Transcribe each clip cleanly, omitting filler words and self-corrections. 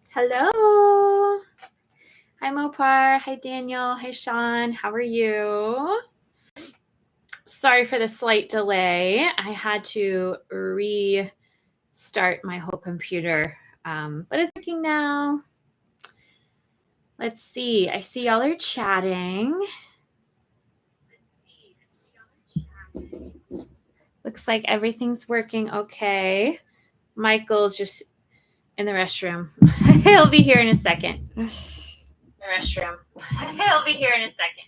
Hello. Hi, Mopar. Hi, Daniel. Hi, Sean. How are you? Sorry for the slight delay. I had to restart my whole computer, but it's working now. Let's see. I see y'all are chatting. Looks like everything's working okay. Michael's just in the restroom. He'll be here in a second. He'll be here in a second.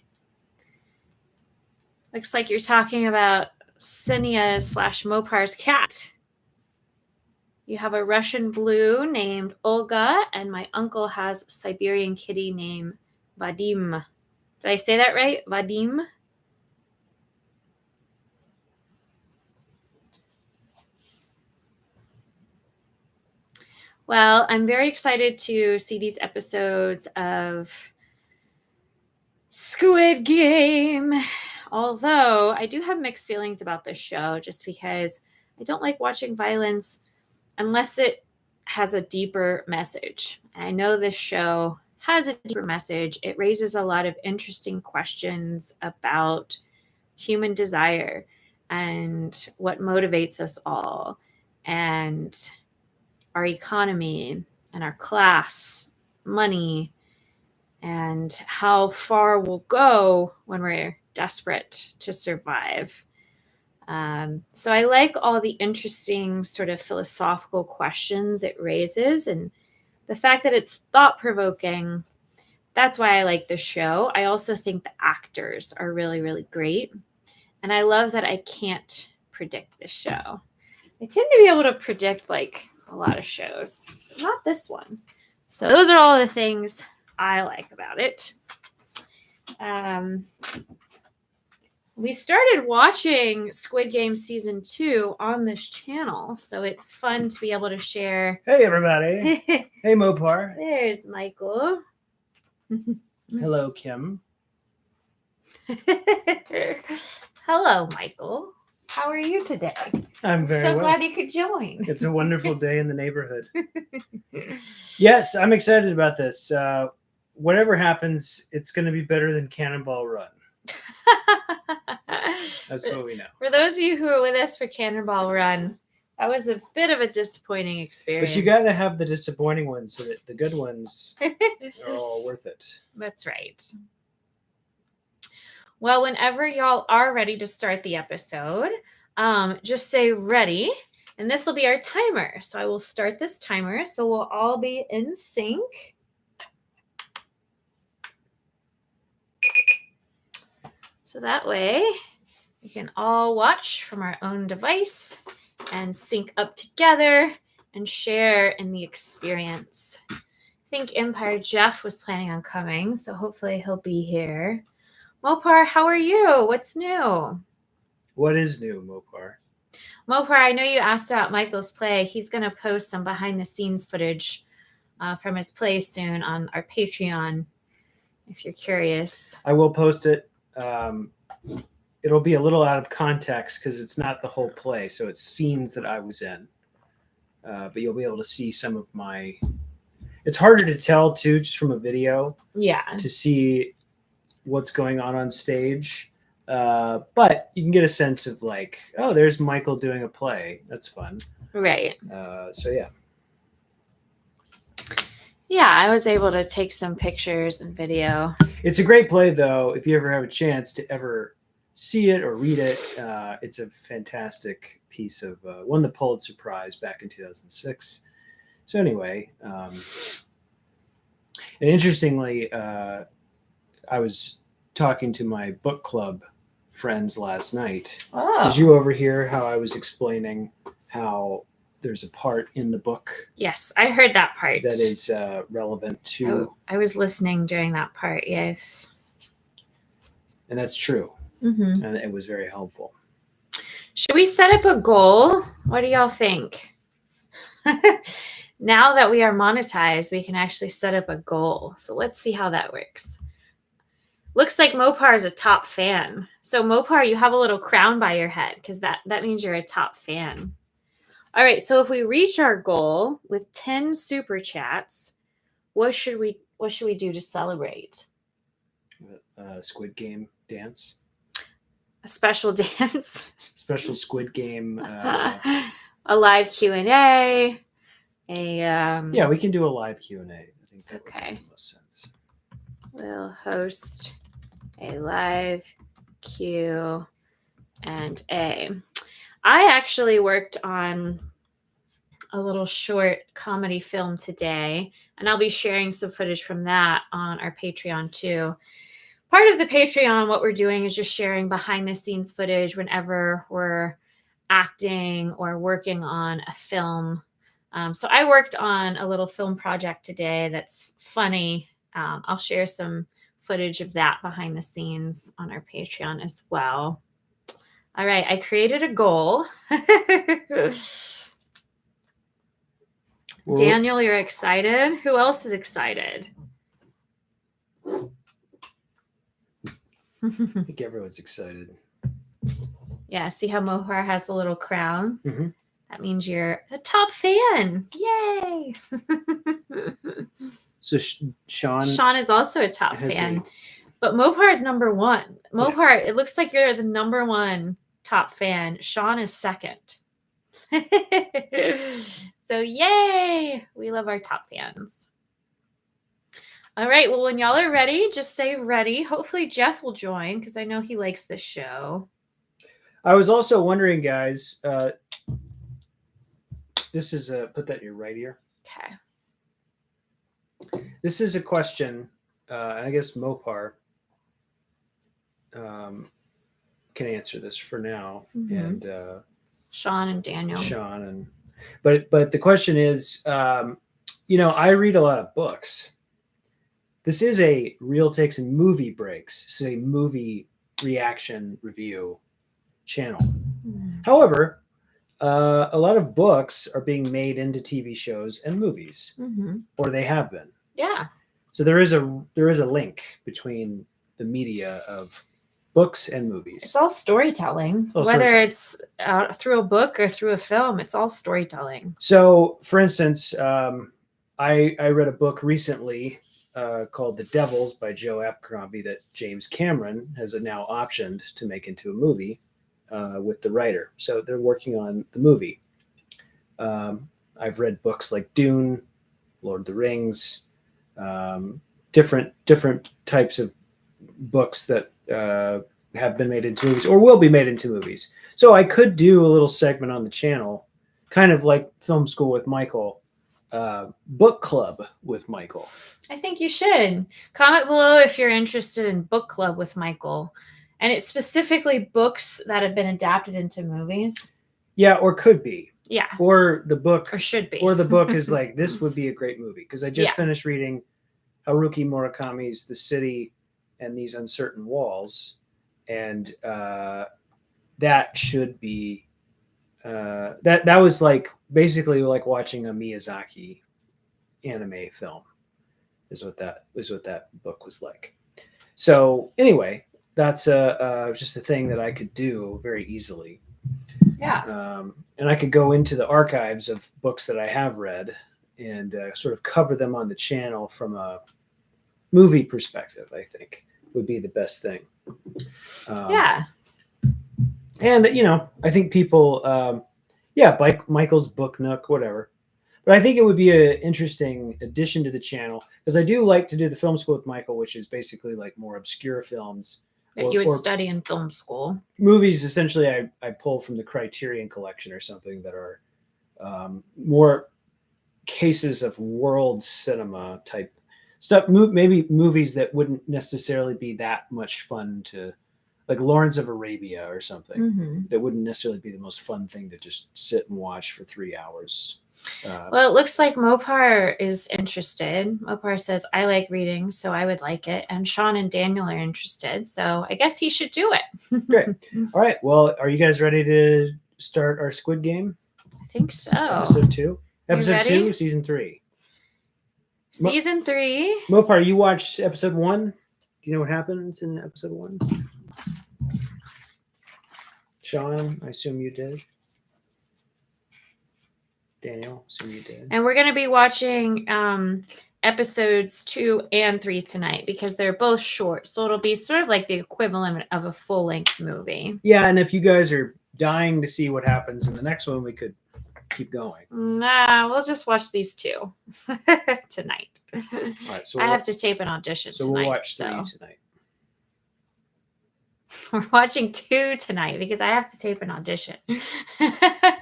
Looks like you're talking about Senia/Mopar's cat. You have a Russian blue named Olga, and my uncle has a Siberian kitty named Vadim. Did I say that right? Vadim? Well, I'm very excited to see these episodes of Squid Game. Although I do have mixed feelings about this show just because I don't like watching violence unless it has a deeper message. And I know this show has a deeper message. It raises a lot of interesting questions about human desire and what motivates us all, and our economy and our class, money, and how far we'll go when we're desperate to survive. So I like all the interesting sort of philosophical questions it raises, and the fact that it's thought-provoking, that's why I like the show. I also think the actors are really, really great. And I love that I can't predict this show. I tend to be able to predict like a lot of shows, but not this one. So those are all the things I like about it. We started watching Squid Game Season 2 on this channel, so it's fun to be able to share. Hey, everybody. Hey, Mopar. There's Michael. Hello, Kim. Hello, Michael. How are you today? I'm very so well. glad you could join. It's a wonderful day in the neighborhood. Yes, I'm excited about this. Whatever happens, it's going to be better than Cannonball Run. That's what we know. For those of you who were with us for Cannonball Run, that was a bit of a disappointing experience. But you got to have the disappointing ones so that the good ones are all worth it. That's right. Well, whenever y'all are ready to start the episode, just say ready, and this will be our timer. So I will start this timer so we'll all be in sync. So that way we can all watch from our own device and sync up together and share in the experience. I think Empire Jeff was planning on coming, so hopefully he'll be here. Mopar, how are you? What's new? What is new, Mopar? Mopar, I know you asked about Michael's play. He's going to post some behind-the-scenes footage from his play soon on our Patreon, if you're curious. I will post it. It'll be a little out of context because it's not the whole play, so it's scenes that I was in. But you'll be able to see some of my... It's harder to tell, too, just from a video. Yeah. To see what's going on stage. But you can get a sense of like, oh, there's Michael doing a play. That's fun. Right. So, yeah. Yeah, I was able to take some pictures and video. It's a great play, though, if you ever have a chance to ever see it or read it. It's a fantastic piece of won the Pulitzer Prize back in 2006. So anyway, and interestingly, I was talking to my book club friends last night. Oh. Did you overhear how I was explaining how there's a part in the book? Yes, I heard that part. That is relevant to... Oh, I was listening during that part, yes. And that's true. Mm-hmm. And it was very helpful. Should we set up a goal? What do y'all think? Now that we are monetized, we can actually set up a goal. So let's see how that works. Looks like Mopar is a top fan. So Mopar, you have a little crown by your head because that means you're a top fan. All right, so if we reach our goal with 10 super chats, what should we do to celebrate? Squid Game dance. A special dance, Special Squid Game. a live Q&A, Yeah, we can do a live Q&A. I think that would make the most sense. We'll host a live Q&A. I actually worked on a little short comedy film today, and I'll be sharing some footage from that on our Patreon too. Part of the Patreon, what we're doing is just sharing behind the scenes footage whenever we're acting or working on a film. So I worked on a little film project today that's funny. I'll share some footage of that behind the scenes on our Patreon as well. All right, I created a goal. Daniel, you're excited? Who else is excited? I think everyone's excited. Yeah, see how Mohar has the little crown? Mm-hmm. That means you're a top fan. Yay! So Sean is also a top fan. But Mohar is number one. Mohar, it looks like you're the number one top fan. Sean is second. So yay! We love our top fans. All right, well, when y'all are ready, just say ready. Hopefully Jeff will join because I know he likes this show. I was also wondering, guys, this is put that in your right ear. Okay. This is a question, and I guess Mopar can answer this for now, and Sean and Daniel. But the question is, I read a lot of books. This is a Real Takes and Movie Breaks. This is a movie reaction review channel. However, a lot of books are being made into TV shows and movies, or they have been. Yeah. So there is a link between the media of books and movies. It's all storytelling, whether it's through a book or through a film. It's all storytelling. So, for instance, I read a book recently called The Devils by Joe Abercrombie that James Cameron has now optioned to make into a movie with the writer. So they're working on the movie. I've read books like Dune, Lord of the Rings, different types of books that have been made into movies or will be made into movies. So I could do a little segment on the channel, kind of like Film School with Michael, book club with Michael. I think you should. Comment below if you're interested in book club with Michael. And it's specifically books that have been adapted into movies. Yeah, or could be. Yeah. Or the book. Or should be. Or the book is like, this would be a great movie. Because I just finished reading Haruki Murakami's The City and These Uncertain Walls. And that should be... that was like basically like watching a Miyazaki anime film is what that book was like. So anyway, that's just a thing that I could do very easily. Yeah. And I could go into the archives of books that I have read and sort of cover them on the channel from a movie perspective. I think would be the best thing. Yeah. And I think people, like Michael's Book Nook, whatever. But I think it would be an interesting addition to the channel because I do like to do the Film School with Michael, which is basically like more obscure films that you would study in film school. Movies, essentially, I pull from the Criterion Collection or something that are more cases of world cinema type stuff. Maybe movies that wouldn't necessarily be that much fun to, like Lawrence of Arabia or something, that wouldn't necessarily be the most fun thing to just sit and watch for 3 hours. Well, it looks like Mopar is interested. Mopar says, I like reading, so I would like it. And Sean and Daniel are interested, so I guess he should do it. Great. All right. Well, are you guys ready to start our Squid Game? I think so. Episode 2? Episode 2, Season 3. Season 3. Mopar, you watched Episode 1? Do you know what happens in Episode 1? Sean, I assume you did. Daniel, so you did. And we're going to be watching episodes 2 and 3 tonight because they're both short. So it'll be sort of like the equivalent of a full-length movie. Yeah, and if you guys are dying to see what happens in the next one, we could keep going. Nah, we'll just watch these 2 tonight. All right, so I have to tape an audition tonight. So we'll watch 3 tonight. We're watching 2 tonight because I have to tape an audition.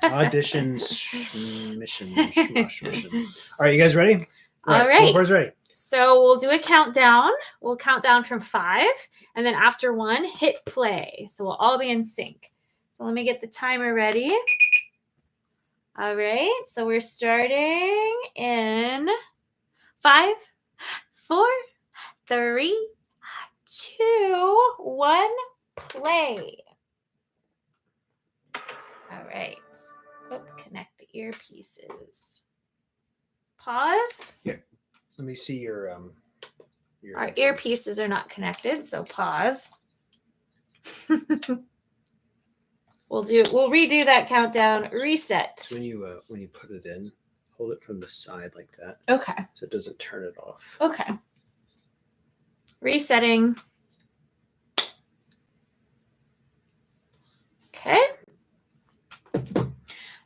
Auditions, mission. All right, you guys ready? All right. Where's ready? So we'll do a countdown. We'll count down from 5, and then after 1, hit play. So we'll all be in sync. So let me get the timer ready. All right. So we're starting in 5, 4, 3, 2, 1. Play. All right. Connect the earpieces. Pause. Here. Let me see your Our earpieces are not connected, so pause. We'll redo that countdown. Reset. When you put it in, hold it from the side like that. Okay. So it doesn't turn it off. Okay. Resetting. Okay.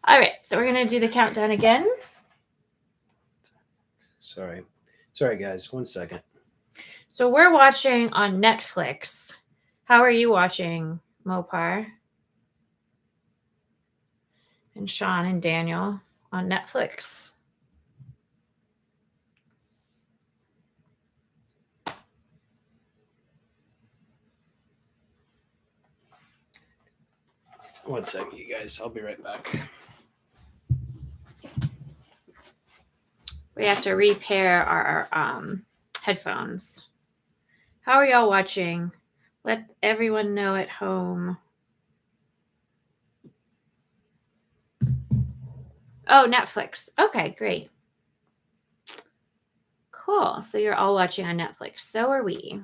All right, so we're going to do the countdown again. Sorry, guys. 1 second. So we're watching on Netflix. How are you watching, Mopar? And Sean and Daniel on Netflix. One second, you guys. I'll be right back. We have to repair our headphones. How are y'all watching? Let everyone know at home. Oh, Netflix. Okay, great. Cool. So you're all watching on Netflix. So are we.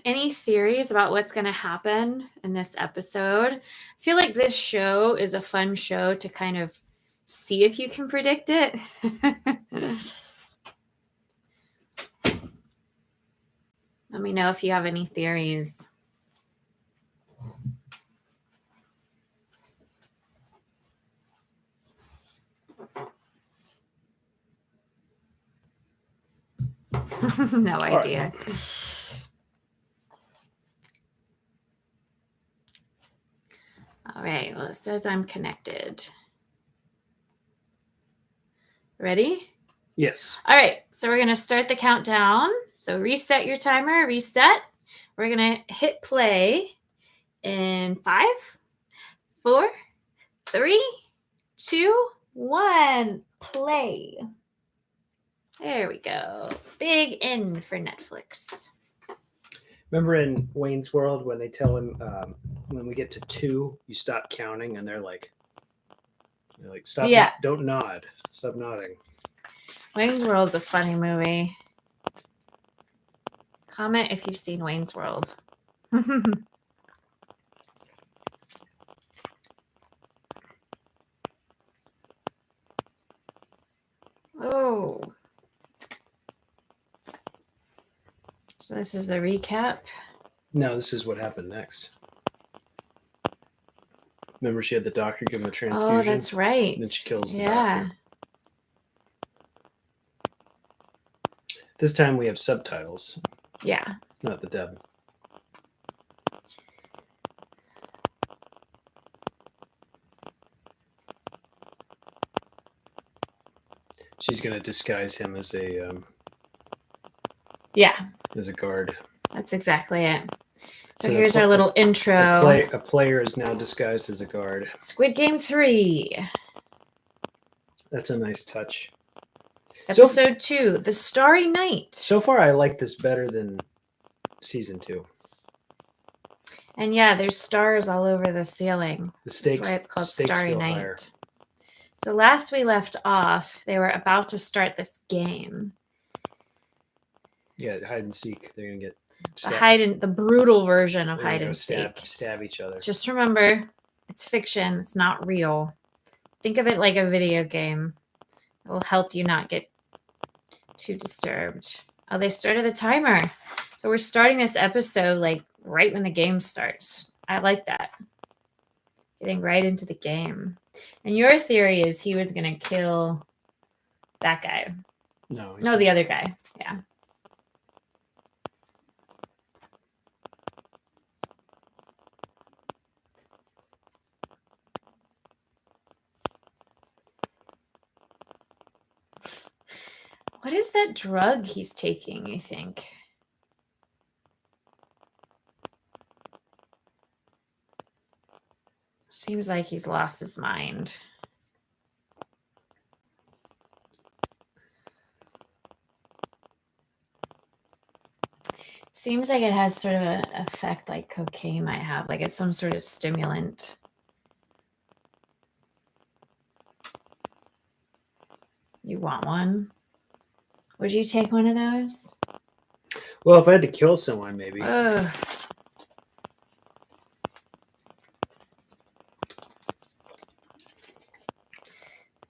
Any theories about what's going to happen in this episode? I feel like this show is a fun show to kind of see if you can predict it. Let me know if you have any theories. No idea. All right, well, it says I'm connected. Ready? Yes. All right, so we're going to start the countdown. So reset your timer, reset. We're going to hit play in 5, 4, 3, 2, 1. Play. There we go. Big N for Netflix. Remember in Wayne's World when they tell him when we get to 2, you stop counting, and they're like stop. Yeah. Don't nod. Stop nodding. Wayne's World's a funny movie. Comment if you've seen Wayne's World. Oh. So this is the recap. No, this is what happened next. Remember, she had the doctor give him a transfusion. Oh, that's right. And then she kills the doctor. This time we have subtitles. Yeah. Not the dub. She's going to disguise him as a as a guard. That's exactly it. So here's our little intro. A player is now disguised as a guard. Squid Game 3. That's a nice touch. Episode 2, The Starry Night. So far, I like this better than season 2. And yeah, there's stars all over the ceiling. The stakes, that's why it's called Starry Night. Higher. So last we left off, they were about to start this game. Yeah, hide and seek. They're gonna get The brutal version of hide and stab each other. Just remember, it's fiction. It's not real. Think of it like a video game. It will help you not get too disturbed. Oh, they started the timer. So we're starting this episode like right when the game starts. I like that. Getting right into the game. And your theory is he was going to kill that guy. No, the other guy. Yeah. What is that drug he's taking, you think? Seems like he's lost his mind. Seems like it has sort of an effect like cocaine might have, like it's some sort of stimulant. You want one? Would you take one of those? Well, if I had to kill someone, maybe. Ugh.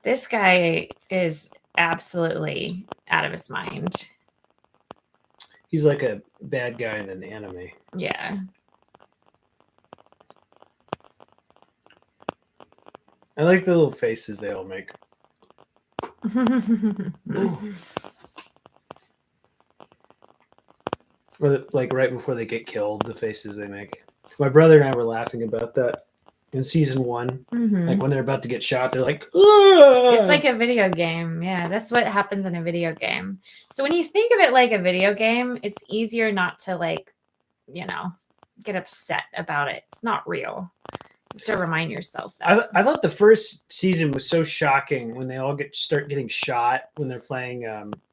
This guy is absolutely out of his mind. He's like a bad guy in an anime. Yeah. I like the little faces they all make. Or like right before they get killed, the faces they make. My brother and I were laughing about that in season 1. Mm-hmm. Like when they're about to get shot, they're like, "Ugh!" It's like a video game. Yeah, that's what happens in a video game. So when you think of it like a video game, it's easier not to get upset about it. It's not real. You have to remind yourself that. I thought the first season was so shocking when they all start getting shot when they're playing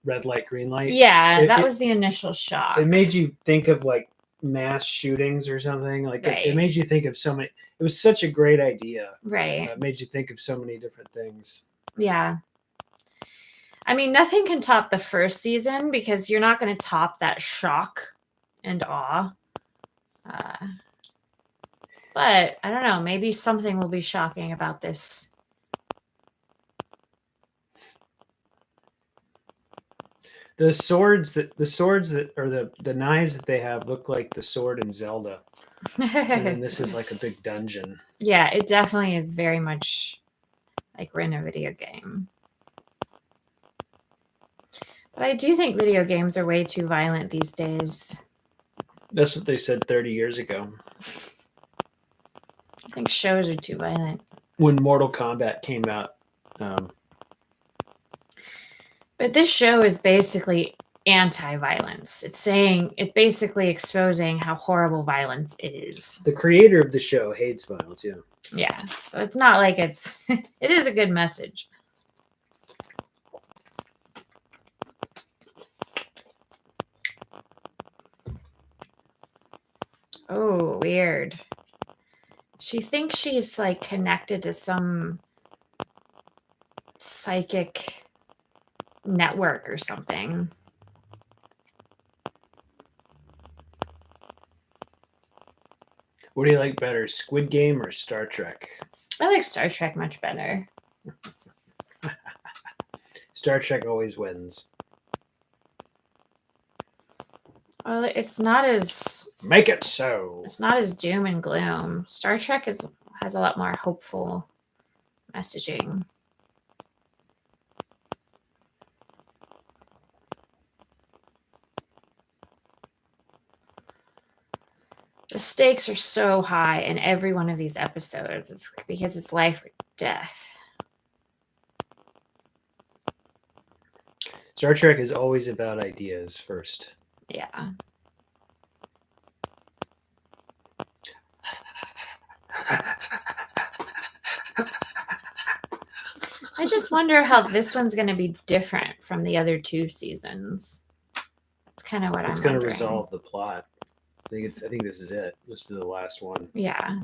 red light, green light. Yeah, that was the initial shock. It made you think of like mass shootings or something. Like right. it made you think of so many. It was such a great idea. Right. It made you think of so many different things. Yeah. I mean, nothing can top the first season because you're not going to top that shock and awe. But I don't know. Maybe something will be shocking about this. The swords that or the knives that they have look like the sword in Zelda. And then this is like a big dungeon. Yeah, it definitely is very much like we're in a video game. But I do think video games are way too violent these days. That's what they said 30 years ago. I think shows are too violent. When Mortal Kombat came out. But this show is basically anti-violence. It's basically exposing how horrible violence is. The creator of the show hates violence, yeah. Yeah, so it's not like it is a good message. Oh, weird. She thinks she's like connected to some psychic network or something. What do you like better, Squid Game or Star Trek? I like Star Trek much better. Star Trek always wins. Well, it's not as... Make it so. It's not as doom and gloom. Star Trek has a lot more hopeful messaging. The stakes are so high in every one of these episodes. It's because it's life or death. Star Trek is always about ideas first. Yeah. I just wonder how this one's going to be different from the other 2 seasons. That's kind of what I'm wondering. It's going to resolve the plot. I think this is it. This is the last one. Yeah.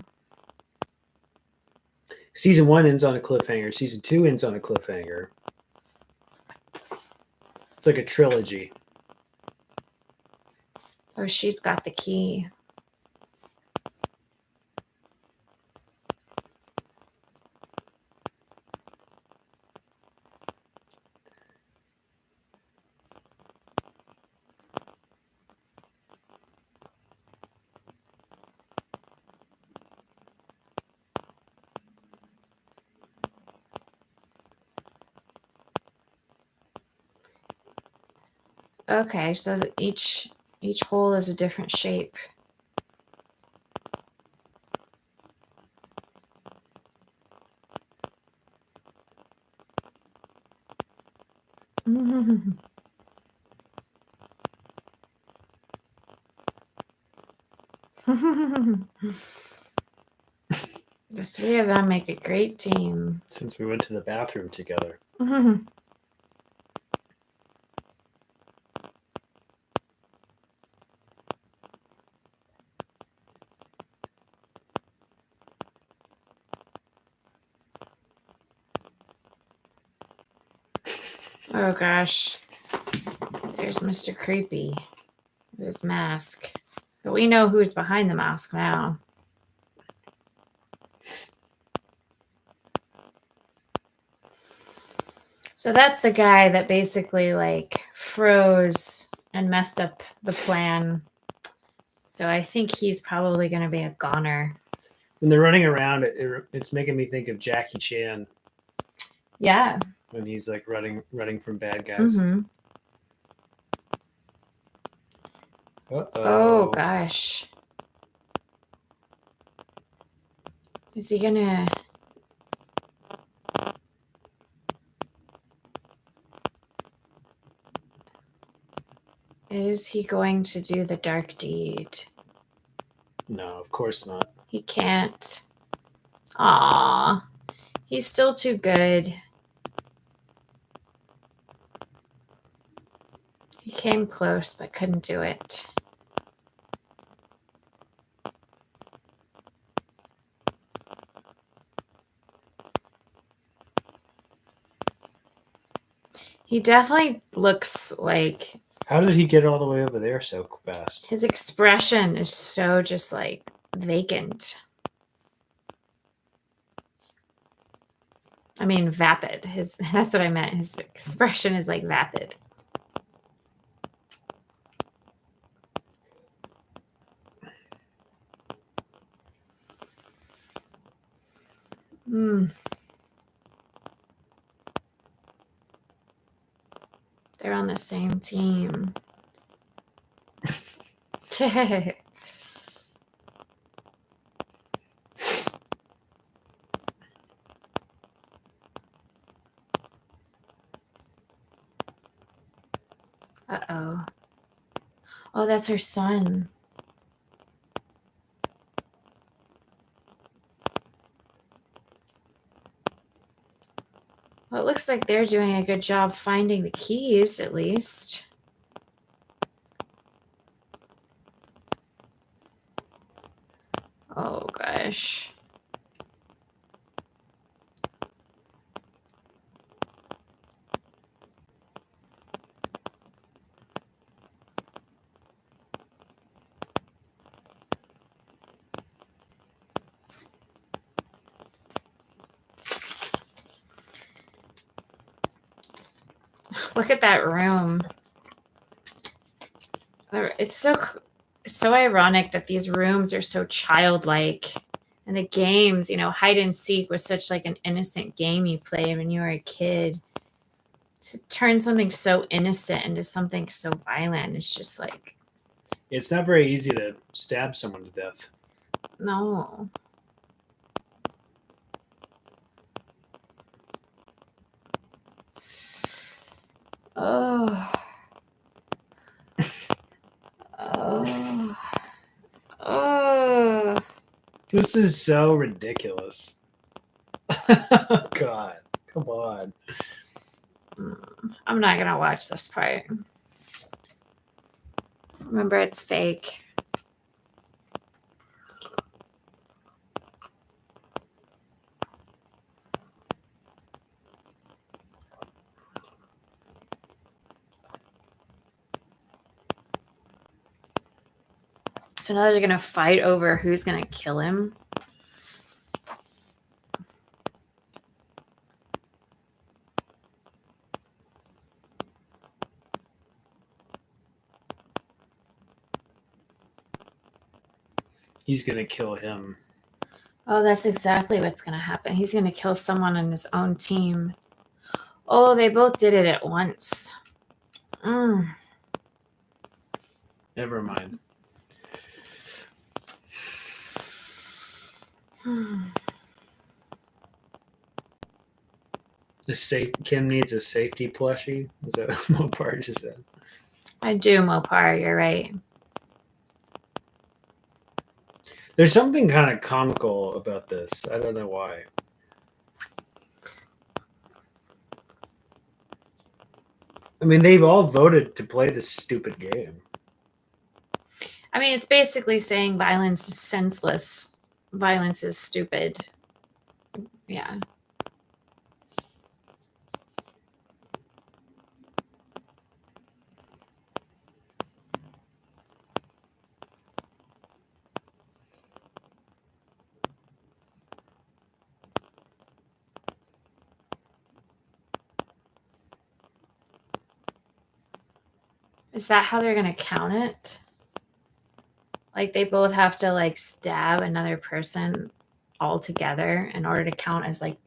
Season 1 ends on a cliffhanger. Season 2 ends on a cliffhanger. It's like a trilogy. Oh, she's got the key. Okay, so each hole is a different shape. The three of them make a great team. Since we went to the bathroom together. Oh gosh. There's Mr. Creepy with his mask. But we know who's behind the mask now. So that's the guy that basically like froze and messed up the plan. So I think he's probably going to be a goner. When they're running around, it's making me think of Jackie Chan. Yeah. When he's like running from bad guys. Mm-hmm. Uh-oh. Oh gosh. Is he gonna... Is he going to do the dark deed? No, of course not. He can't. Aww. He's still too good. He came close but couldn't do it. He definitely looks like... How did he get all the way over there so fast? His expression is so just like vacant. I mean, vapid. That's what I meant. His expression is like vapid. They're on the same team. Uh-oh. Oh, that's her son. Well, it looks like they're doing a good job finding the keys, at least. Oh, gosh. Look at that room. It's so ironic that these rooms are so childlike. And the games, hide and seek was such like an innocent game you played when you were a kid. To turn something so innocent into something so violent, it's just like... It's not very easy to stab someone to death. No. Oh. Oh. Oh. This is so ridiculous. God, come on. I'm not gonna watch this part. Remember, it's fake. So now they're gonna fight over who's gonna kill him. He's gonna kill him. Oh, that's exactly what's gonna happen. He's gonna kill someone on his own team. Oh, they both did it at once. Never mind. Kim needs a safety plushie. Is that what Mopar just said? I do, Mopar. You're right. There's something kind of comical about this. I don't know why. I mean, they've all voted to play this stupid game. I mean, it's basically saying violence is senseless. Violence is stupid. Yeah. Is that how they're going to count it? Like they both have to like stab another person all together in order to count as like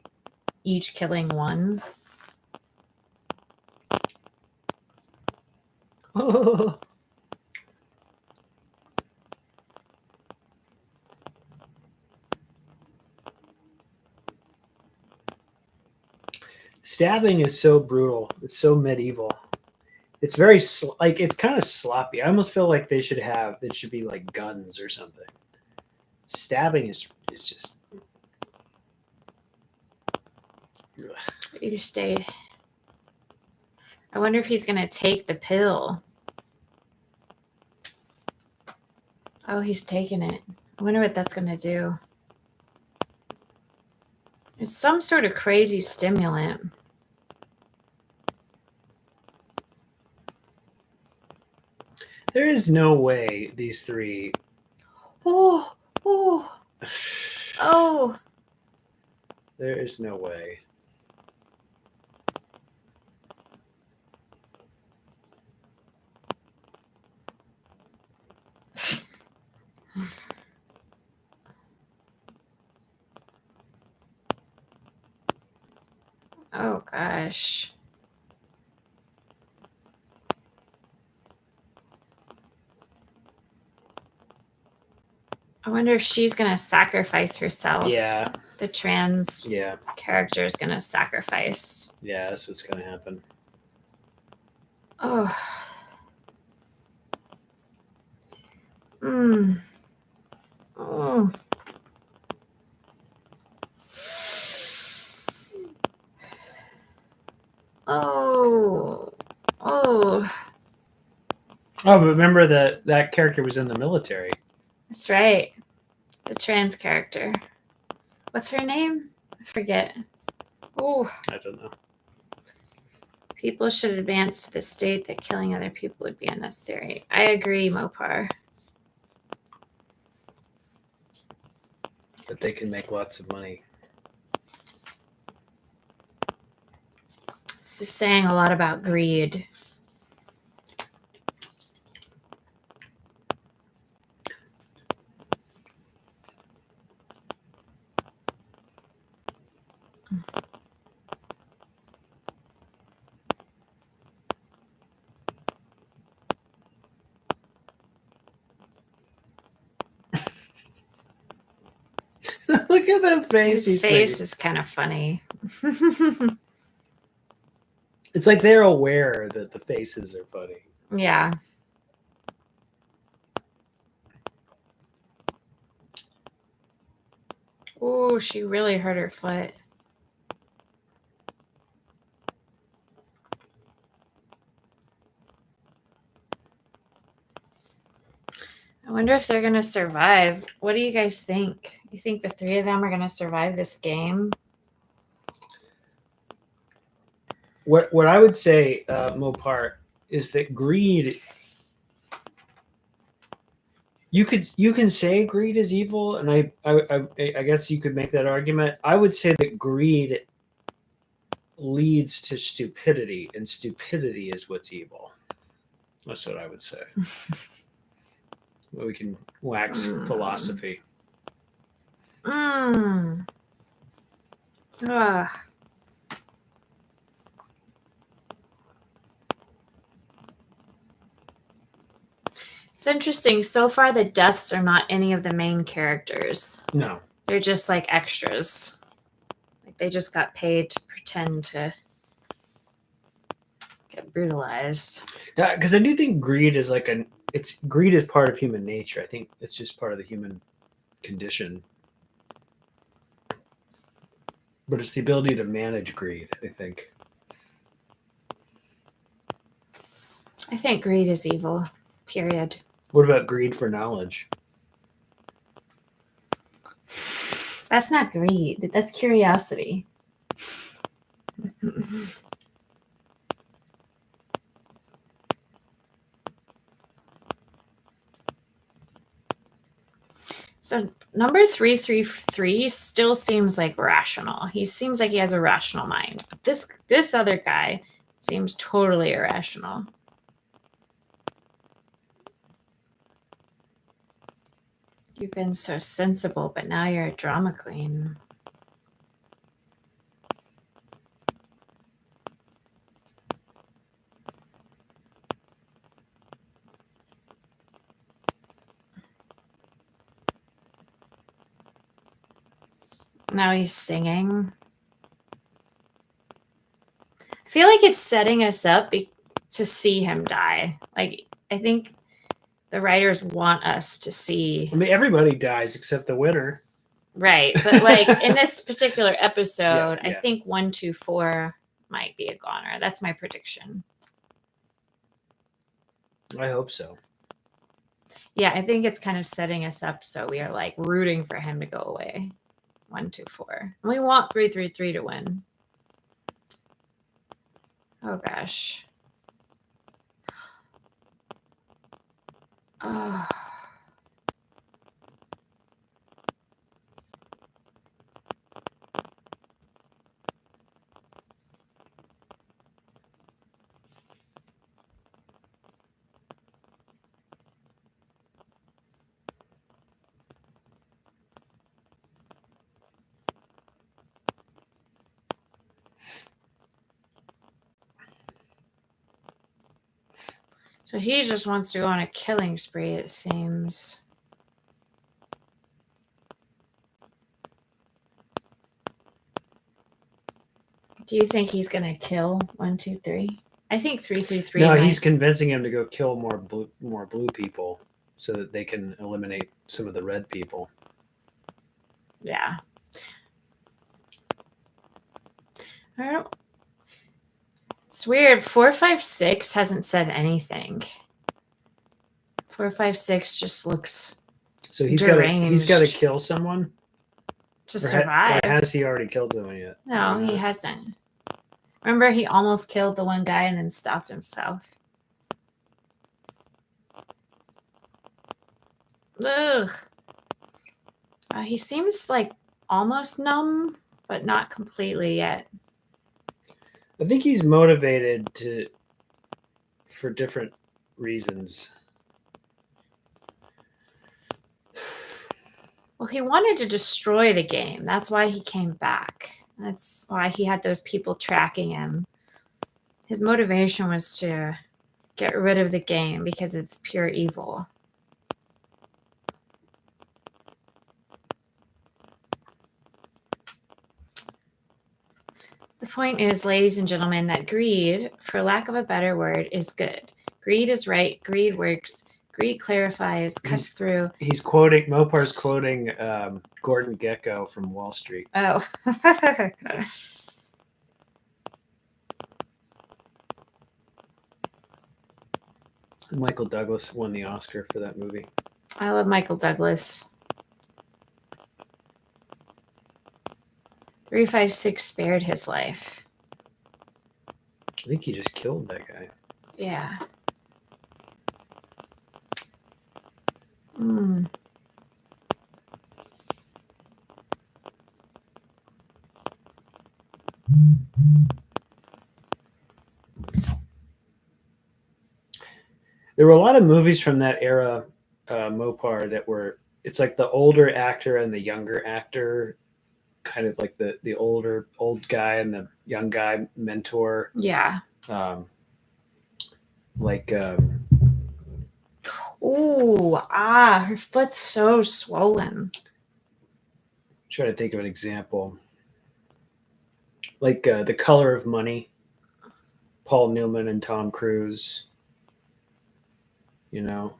each killing one? Stabbing is so brutal. It's so medieval. It's very it's kind of sloppy. I almost feel like it should be like guns or something. Stabbing is just. You stayed. I wonder if he's gonna take the pill. Oh, he's taking it. I wonder what that's gonna do. It's some sort of crazy stimulant. There is no way these three. Oh. There is no way. Oh gosh. I wonder if she's gonna sacrifice herself. Yeah. The trans character is gonna sacrifice. Yeah, that's what's gonna happen. Oh. Oh. Oh. Oh. Oh, but remember that character was in the military. That's right. The trans character. What's her name? I forget. Oh. I don't know. People should advance to the state that killing other people would be unnecessary. I agree, Mopar. That they can make lots of money. This is saying a lot about greed. Look at that face. His face is kind of funny. It's like they're aware that the faces are funny. Yeah. Oh, she really hurt her foot. I wonder if they're going to survive. What do you guys think? You think the three of them are going to survive this game? What I would say, Mopar, is that greed You can say greed is evil, and I guess you could make that argument. I would say that greed leads to stupidity, and stupidity is what's evil. That's what I would say. We can wax philosophy. Mm. Ugh. It's interesting. So far, the deaths are not any of the main characters. No. They're just like extras. Like they just got paid to pretend to get brutalized. Yeah, because I do think greed is greed is part of human nature. I think it's just part of the human condition. But it's the ability to manage greed, I think. I think greed is evil, period. What about greed for knowledge? That's not greed. That's curiosity. So number 333 still seems like rational. He seems like he has a rational mind. But this other guy seems totally irrational. You've been so sensible, but now you're a drama queen. Now he's singing. I feel like it's setting us up to see him die. Like, I think the writers want us to see. I mean, everybody dies except the winner. Right. But like in this particular episode, Yeah. I think 1, 2, 4 might be a goner. That's my prediction. I hope so. Yeah, I think it's kind of setting us up so we are like rooting for him to go away. 1, 2, 4. And we want 333 to win. Oh gosh. Oh. So he just wants to go on a killing spree, it seems. Do you think he's gonna kill 1, 2, 3? I think 333. No, he's convincing him to go kill more blue people so that they can eliminate some of the red people. Yeah. I don't. It's weird. 456 hasn't said anything. 456 just looks So he's deranged. got to kill someone to survive. Or has he already killed someone yet? No, he hasn't. Remember, he almost killed the one guy and then stopped himself. Ugh. He seems like almost numb, but not completely yet. I think he's motivated for different reasons. Well, he wanted to destroy the game. That's why he came back. That's why he had those people tracking him. His motivation was to get rid of the game because it's pure evil. The point is, ladies and gentlemen, that greed, for lack of a better word, is good. Greed is right. Greed works. Greed clarifies, cuts through. He's quoting, Mopar's quoting Gordon Gekko from Wall Street. Oh. Michael Douglas won the Oscar for that movie. I love Michael Douglas. 356 spared his life. I think he just killed that guy. Yeah. Mm. There were a lot of movies from that era, Mopar, that were. It's like the older actor and the younger actor, kind of like the old guy and the young guy mentor. Yeah. Um, like Ooh, her foot's so swollen. trying to think of an example. Like The Color of Money, Paul Newman and Tom Cruise. You know,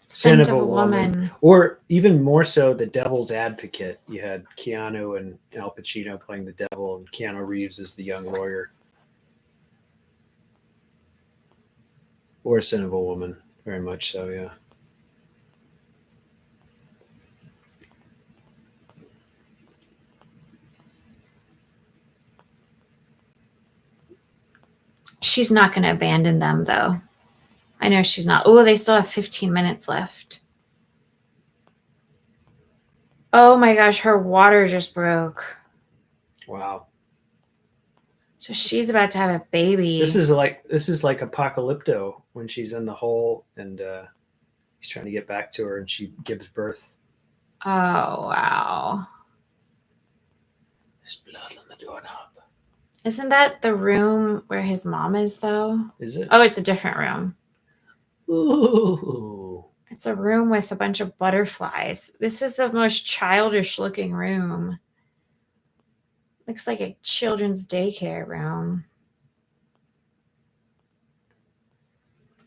Sin of a Woman, or even more so, The Devil's Advocate. You had Keanu and Al Pacino playing the devil, and Keanu Reeves as the young lawyer. Or Sin of a Woman, very much so, yeah. She's not going to abandon them, though. I know she's not. Oh, they still have 15 minutes left. Oh my gosh, her water just broke. Wow. So she's about to have a baby. This is like Apocalypto when she's in the hole and he's trying to get back to her and she gives birth. Oh, wow. There's blood on the doorknob. Isn't that the room where his mom is, though? Is it? Oh, it's a different room. Ooh. It's a room with a bunch of butterflies. This is the most childish looking room. Looks like a children's daycare room.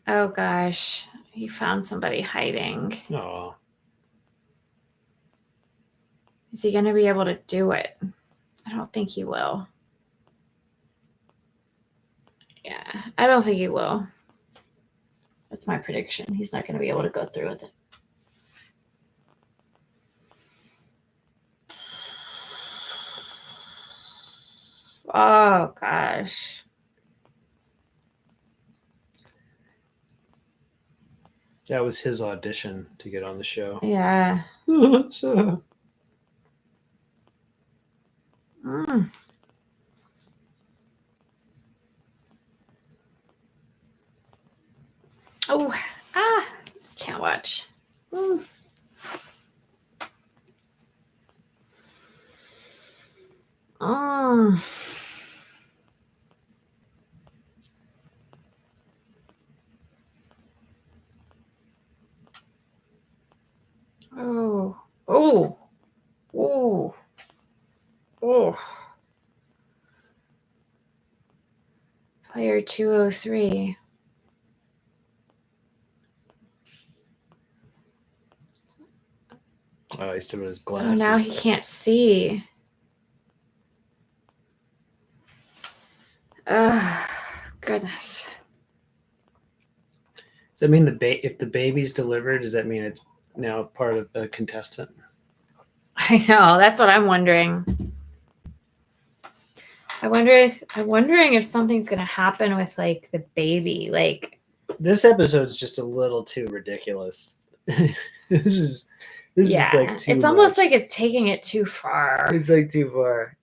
Oh gosh, he found somebody hiding. Oh. Is he going to be able to do it? I don't think he will. Yeah, I don't think he will. That's my prediction. He's not going to be able to go through with it. Oh gosh. That was his audition to get on the show. Yeah. It's, Mm. Oh, can't watch. Mm. Oh. Oh. Oh. Oh. Oh. Player 203. oh, he's still with his Oh, glasses. now he can't see. Ugh, goodness. Does that mean if the baby's delivered, does that mean it's now part of a contestant? I know. That's what I'm wondering. I'm wondering if something's gonna happen with like the baby. Like This episode's just a little too ridiculous. this is like too it's almost much. like it's taking it too far. It's like too far.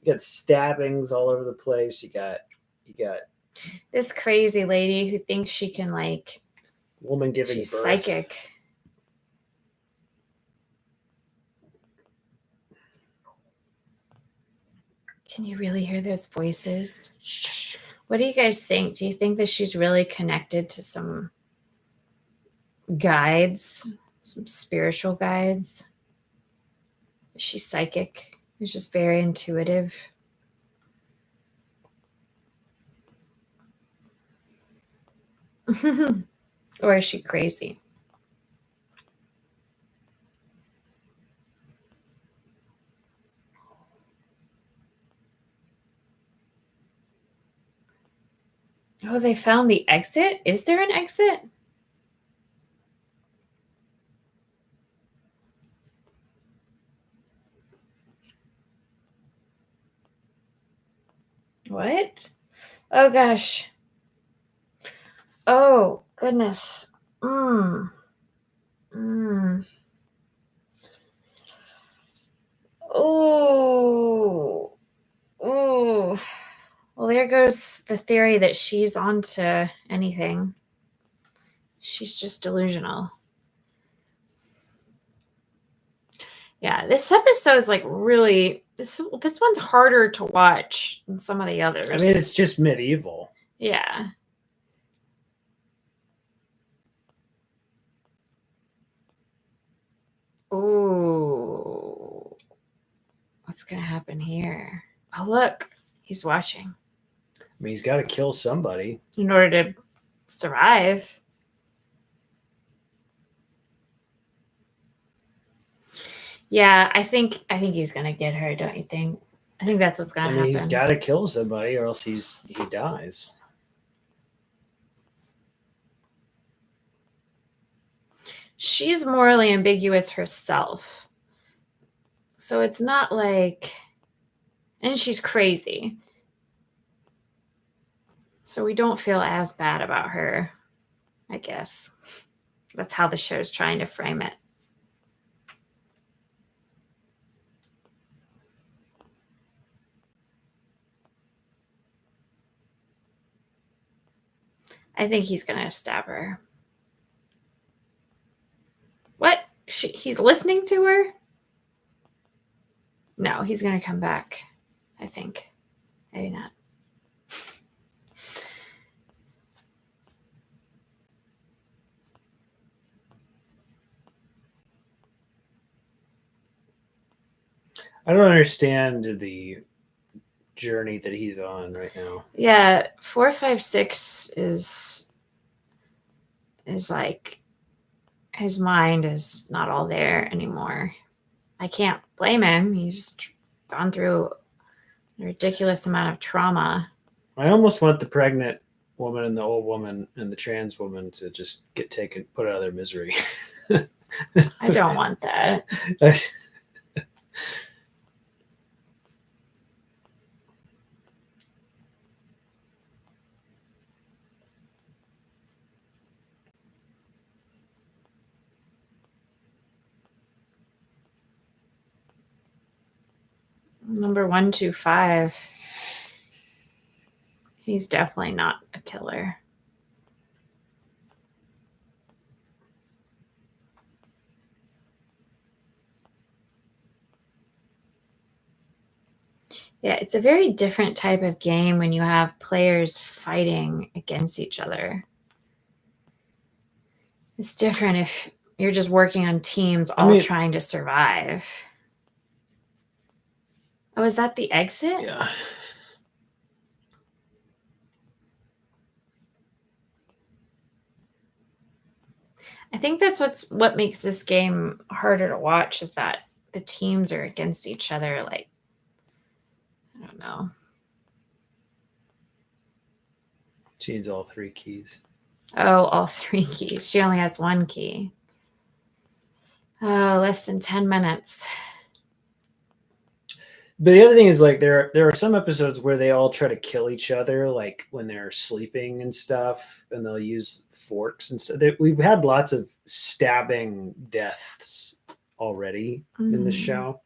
You got stabbings all over the place. You got This crazy lady who thinks she can like woman giving she's birth. psychic. Can you really hear those voices? Shh. What do you guys think? Do you think that she's really connected to some guides, some spiritual guides? Is she psychic? It's just very intuitive. Or is she crazy? Oh, they found the exit? Is there an exit? What? Oh gosh. Oh, goodness. Mm. Mm. Oh. Oh. Well, there goes the theory that she's onto anything. She's just delusional. Yeah, this episode's like really this one's harder to watch than some of the others. I mean, it's just medieval. Yeah. Ooh. What's gonna happen here? Oh, look, he's watching I mean, he's got to kill somebody. in order to survive. Yeah, I think he's gonna get her. Don't you think? I think that's what's gonna I mean, happen. he's got to kill somebody, or else he dies. She's morally ambiguous herself, so it's not like, and she's crazy, so we don't feel as bad about her. I guess that's how the show's trying to frame it. I think he's gonna stab her. What? He's listening to her? No, he's gonna come back. I think. Maybe not. I don't understand the journey that he's on right now. Yeah, 456 is like his mind is not all there anymore. I can't blame him. He's gone through a ridiculous amount of trauma. I almost want the pregnant woman and the old woman and the trans woman to just get taken, put out of their misery. I don't want that. Number 125. He's definitely not a killer. Yeah, it's a very different type of game when you have players fighting against each other. It's different if you're just working on teams all trying to survive. Oh, is that the exit? Yeah. I think that's what makes this game harder to watch is that the teams are against each other. Like, I don't know. She needs all 3 keys. Oh, all 3 keys. She only has 1 key. Oh, less than 10 minutes. But the other thing is, like, there are some episodes where they all try to kill each other, like when they're sleeping and stuff, and they'll use forks and stuff. We've had lots of stabbing deaths already in the show.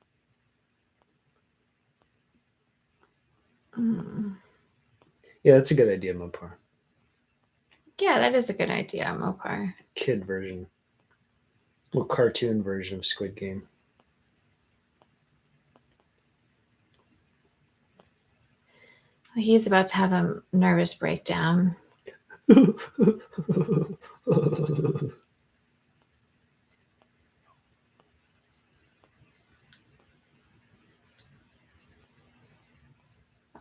Yeah, that's a good idea, Mopar. Yeah, that is a good idea, Mopar. Kid version. Little cartoon version of Squid Game. He's about to have a nervous breakdown.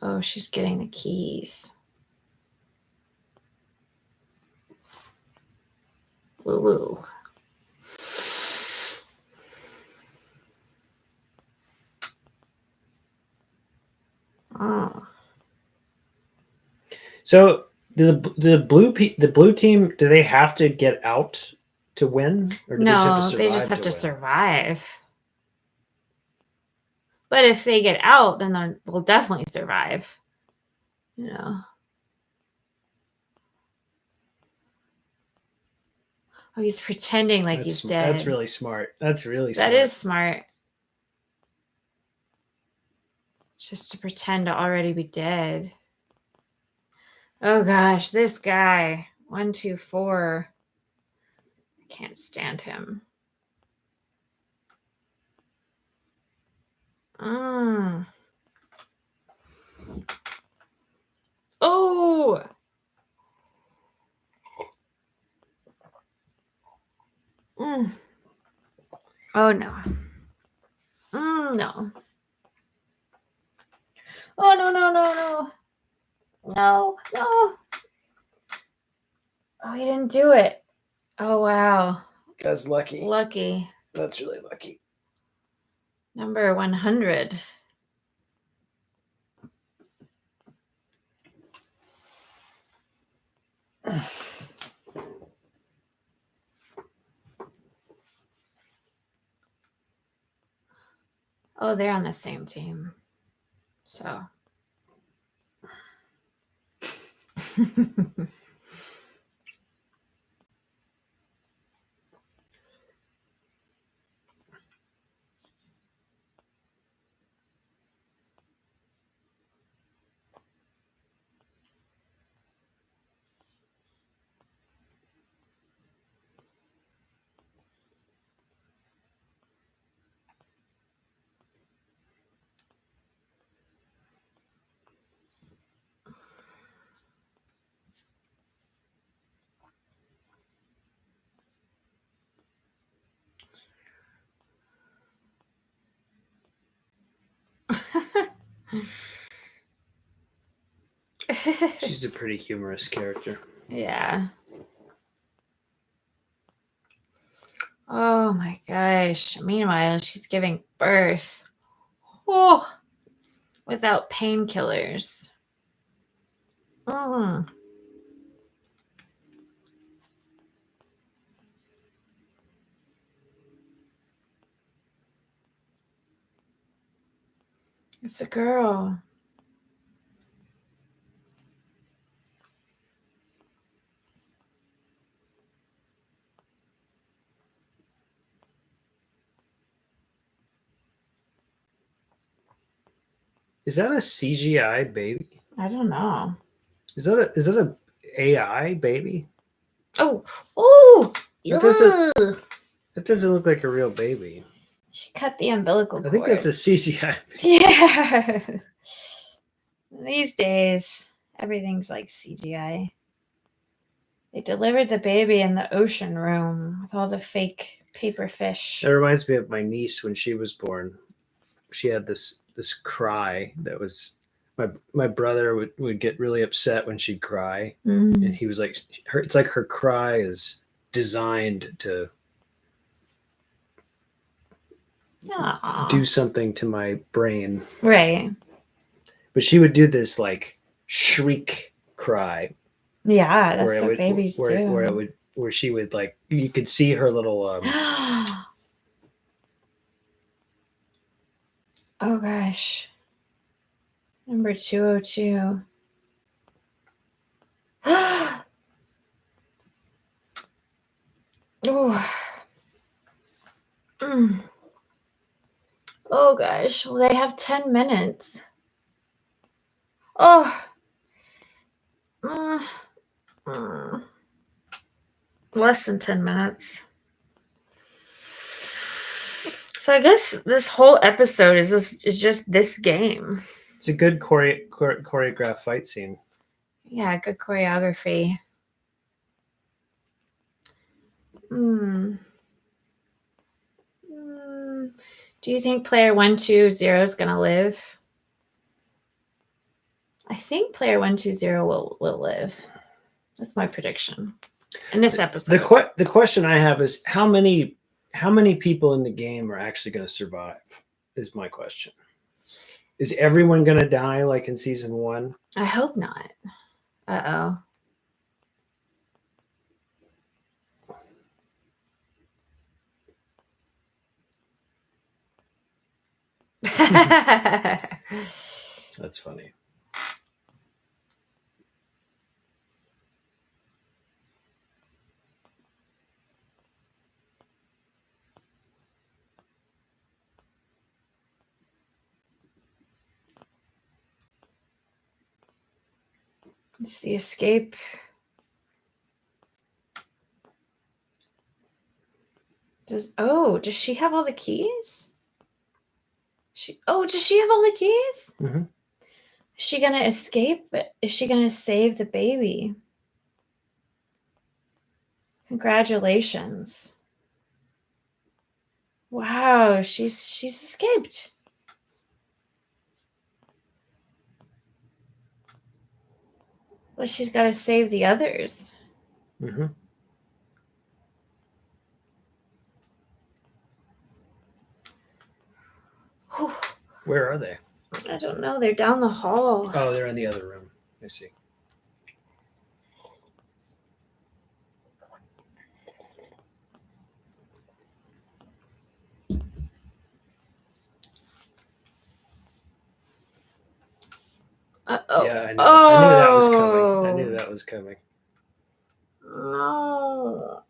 Oh, she's getting the keys. Woo woo. Oh. So the blue team, do they have to get out to win, or do they just have to survive. But if they get out, then they'll definitely survive. You know. Oh, he's pretending like he's dead. That's really smart. That's really smart. That is smart. Just to pretend to already be dead. Oh gosh, this guy. 124. I can't stand him. Oh. Oh no. No. Oh no. No. Oh, he didn't do it. Oh wow. That's lucky. Lucky. That's really lucky. Number 100. Oh, they're on the same team. So. She's a pretty humorous character. Yeah. Oh my gosh. Meanwhile, she's giving birth. Oh, without painkillers. Mm. It's a girl. Is that a CGI baby? I don't know. Is that a AI baby? Oh. That doesn't look like a real baby. She cut the umbilical cord. I think that's a CGI baby. Yeah. These days, everything's like CGI. They delivered the baby in the ocean room with all the fake paper fish. That reminds me of my niece when she was born. She had this cry that was my brother would get really upset when she'd cry, and he was like, it's like her cry is designed to do something to my brain, right? But she would do this like shriek cry. Yeah, that's what babies do. Where she would like, you could see her little oh gosh. Number 202. Oh. Oh gosh. Well, they have 10 minutes. Oh. Less than 10 minutes. So I guess this whole episode is just this game. It's a good choreographed fight scene. Yeah, good choreography. Do you think player 120 is gonna live? I think player 120 will live. That's my prediction. In this episode. The question I have is how many people in the game are actually going to survive? Is my question. Is everyone going to die like in season 1? I hope not. Uh-oh. That's funny. It's the escape. Does she have all the keys? Does she have all the keys? Mm-hmm. Is she gonna escape? Is she gonna save the baby? Congratulations. Wow, she's escaped. But she's got to save the others. Mm-hmm. Whew. Where are they? I don't know. They're down the hall. Oh, they're in the other room. I see. Uh-oh. Yeah, I know. Oh. I knew that was coming. I knew that was coming. No.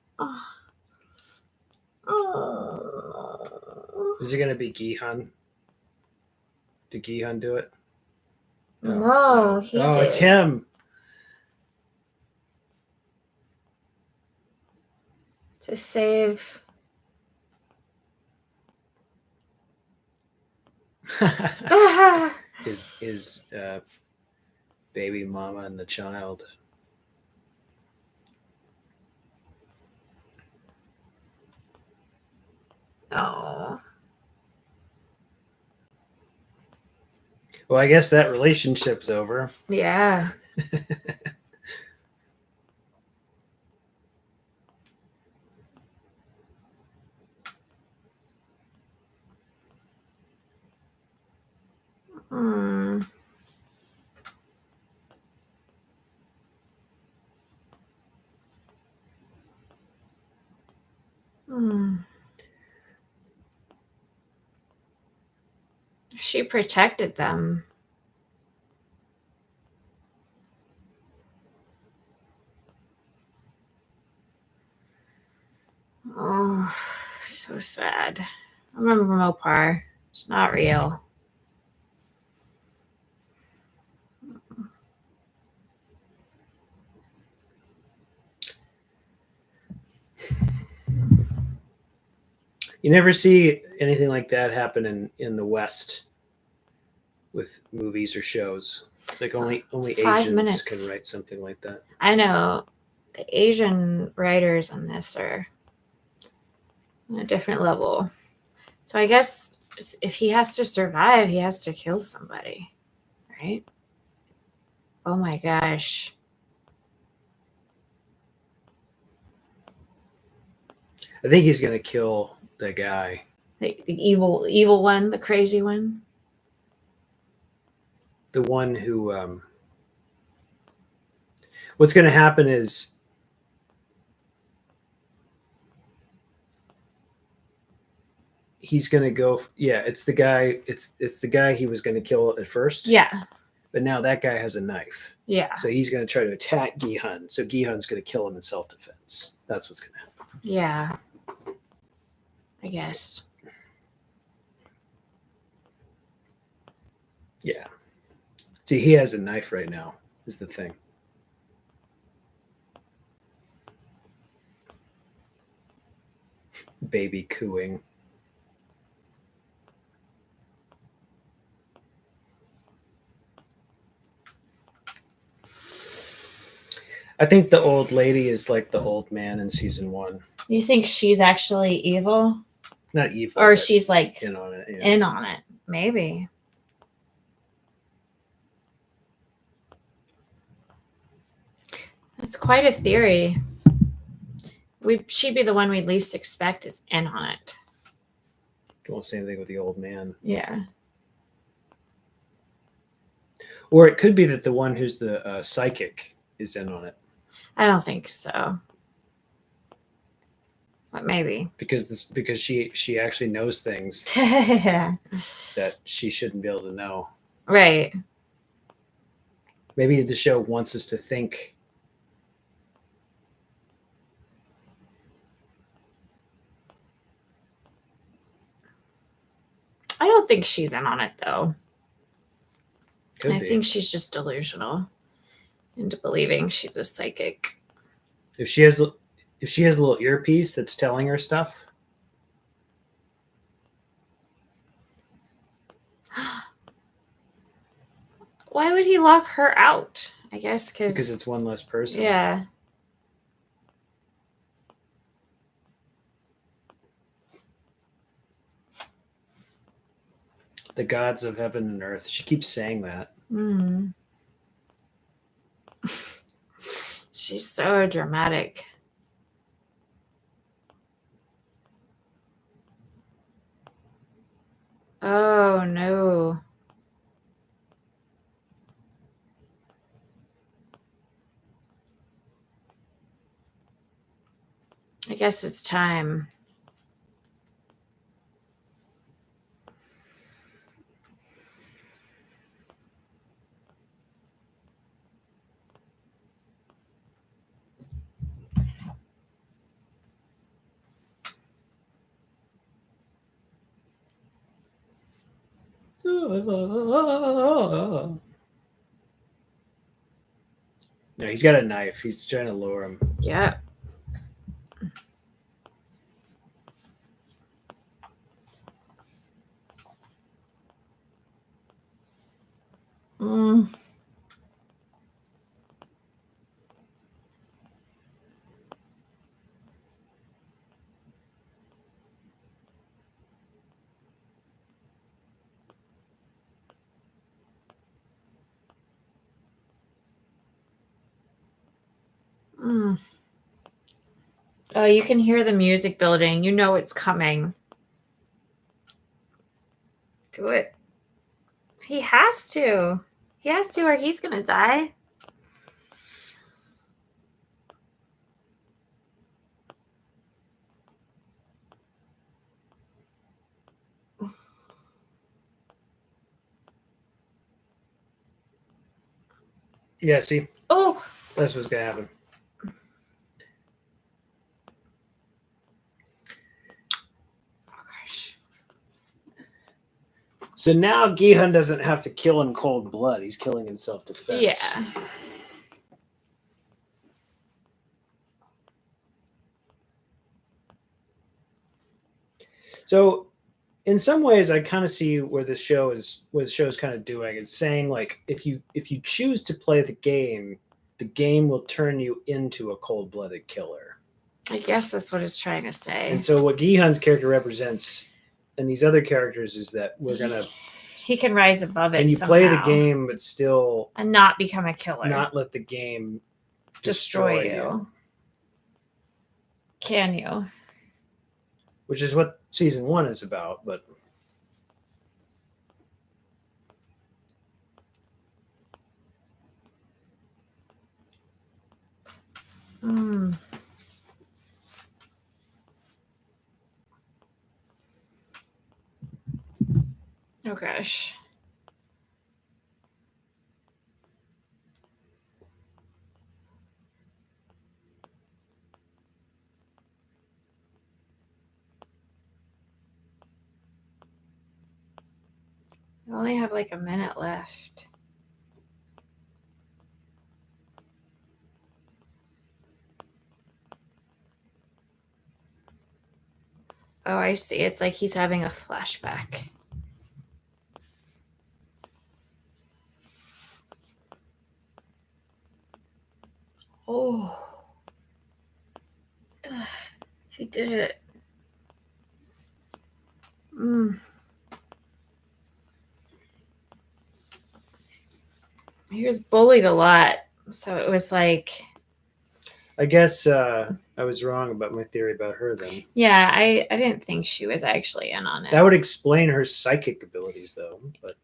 Oh. Is it going to be Gihan? Did Gihan do it? No, he did. It's him. To save. his baby mama and the child. Oh. Well, I guess that relationship's over. Yeah. Hmm. Hmm. She protected them. Oh, so sad. I remember Mopar. It's not real. You never see anything like that happen in the West with movies or shows. It's like only 5 Asians minutes. can write something like that. I know. The Asian writers on this are on a different level. So I guess if he has to survive, he has to kill somebody, right? Oh my gosh. I think he's going to kill the guy. The evil one, the crazy one. The one who what's going to happen is he's going to go it's the guy it's the guy he was going to kill at first. Yeah. But now that guy has a knife. Yeah. So he's going to try to attack Gihan. So Gihan's going to kill him in self-defense. That's what's going to happen. Yeah. I guess. Yeah. See, he has a knife right now, is the thing. Baby cooing. I think the old lady is like the old man in season 1. You think she's actually evil? Not evil. Or she's like in on it. Yeah. in on it. Maybe. That's quite a theory. She'd be the one we'd least expect is in on it. Don't want to say anything with the old man. Yeah. Or it could be that the one who's the psychic is in on it. I don't think so. But maybe. Because she actually knows things that she shouldn't be able to know. Right. Maybe the show wants us to think. I don't think she's in on it though. Could I be. think she's just delusional. into believing she's a psychic. If she has a little earpiece that's telling her stuff. Why would he lock her out? I guess because it's one less person. Yeah. The gods of heaven and earth. She keeps saying that. Mm. She's so dramatic. Oh no. I guess it's time. No, he's got a knife. He's trying to lure him. Yeah. Mm. Mm. Oh, you can hear the music building. You know it's coming. Do it. He has to. He has to, or he's gonna die. Yeah, see? Oh! That's what's going to happen. Oh, gosh. So now Gi-hun doesn't have to kill in cold blood. He's killing in self-defense. Yeah. So in some ways I kind of see where the show's kind of doing. It's saying like if you choose to play the game will turn you into a cold-blooded killer. I guess that's what it's trying to say. And so what Gi-hun's character represents and these other characters is that we're gonna he can rise above it. Can you somehow. play the game but still and not become a killer? Not let the game destroy you. Can you? Which is what season 1 is about, but Mm. Oh gosh. I only have like a minute left. Oh, I see. It's like he's having a flashback. Oh. He did it. He was bullied a lot. So it was like... I guess I was wrong about my theory about her then. Yeah, I didn't think she was actually in on it. That would explain her psychic abilities, though. But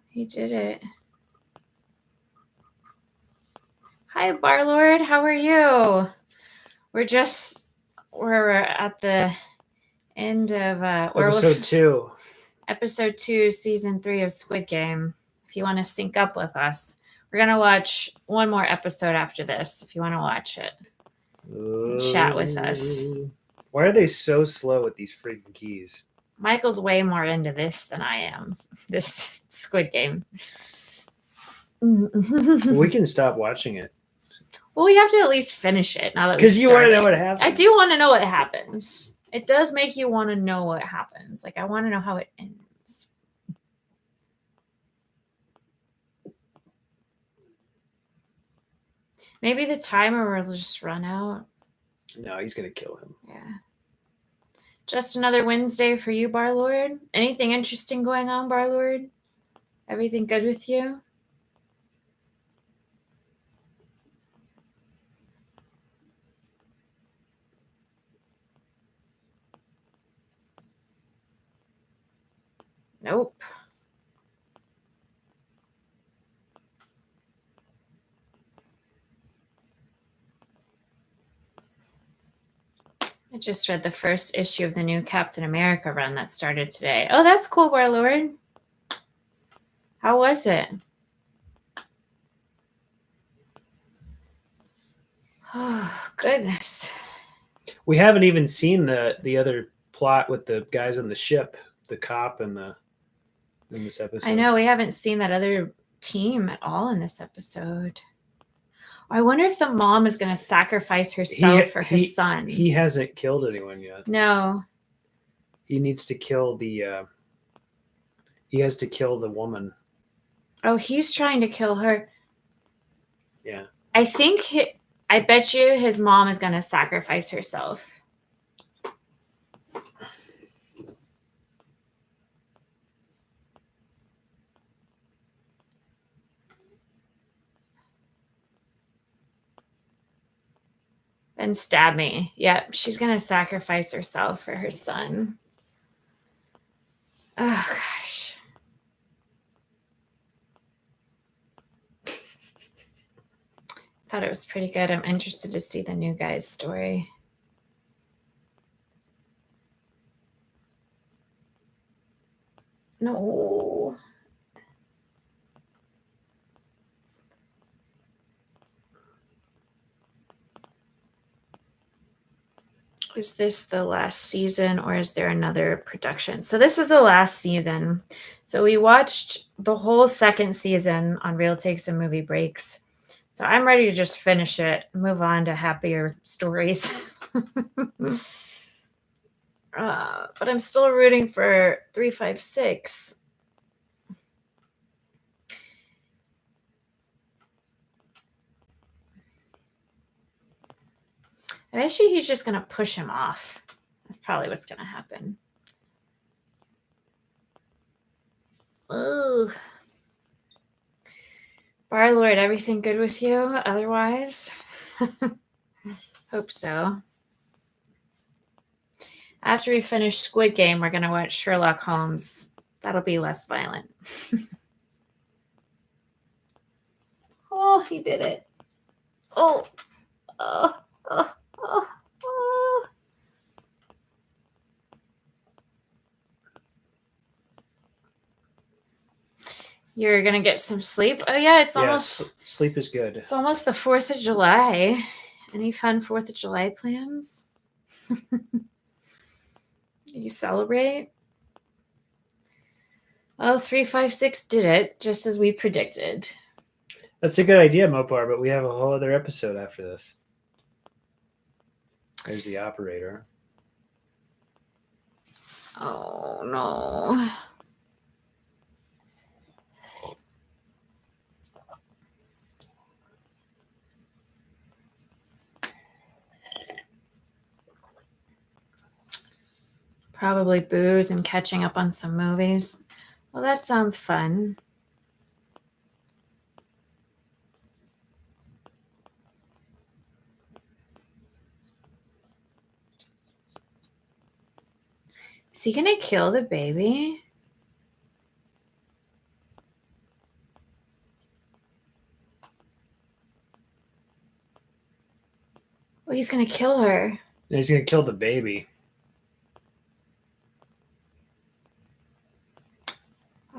he did it. Hi, Barlord. How are you? We're at the end of episode 2. Episode 2, season 3 of Squid Game. If you want to sync up with us, We're going to watch one more episode after this if you want to watch it. And chat with us. Why are they so slow with these freaking keys? Michael's way more into this than I am. This Squid Game. Well, we can stop watching it. Well, we have to at least finish it now that because you want to know what happens. I do want to know what happens. It does make you want to know what happens. Like I want to know how it ends. Maybe the timer will just run out. No, he's gonna kill him. Yeah. Just another Wednesday for you, Barlord. Anything interesting going on, Barlord? Everything good with you? Nope. I just read the first issue of the new Captain America run that started today. Oh, that's cool, Warlord. How was it? Oh, goodness. We haven't even seen the other plot with the guys on the ship, the cop and in this episode. I know, we haven't seen that other team at all in this episode. I wonder if the mom is going to sacrifice herself for her son. He hasn't killed anyone yet. No. He needs to kill he has to kill the woman. Oh, he's trying to kill her. Yeah. I bet you his mom is going to sacrifice herself. Then stab me. Yep, she's going to sacrifice herself for her son. Oh, gosh. Thought it was pretty good. I'm interested to see the new guy's story. No. Is this the last season or is there another production? So this is the last season. So we watched the whole second season on Real Takes and Movie Breaks. So I'm ready to just finish it, move on to happier stories. But I'm still rooting for 356. I bet you he's just going to push him off. That's probably what's going to happen. Ugh. Barlord, everything good with you otherwise? Hope so. After we finish Squid Game, we're going to watch Sherlock Holmes. That'll be less violent. Oh, he did it. Oh. Oh. Oh. Oh. Oh. You're going to get some sleep? Oh, yeah, it's almost... Sleep is good. It's almost the 4th of July. Any fun 4th of July plans? You celebrate? Oh, 356 did it, just as we predicted. That's a good idea, Mopar, but we have a whole other episode after this. There's the operator. Oh, no. Probably booze and catching up on some movies. Well, that sounds fun. Is he gonna kill the baby? Well, he's gonna kill her. He's gonna kill the baby.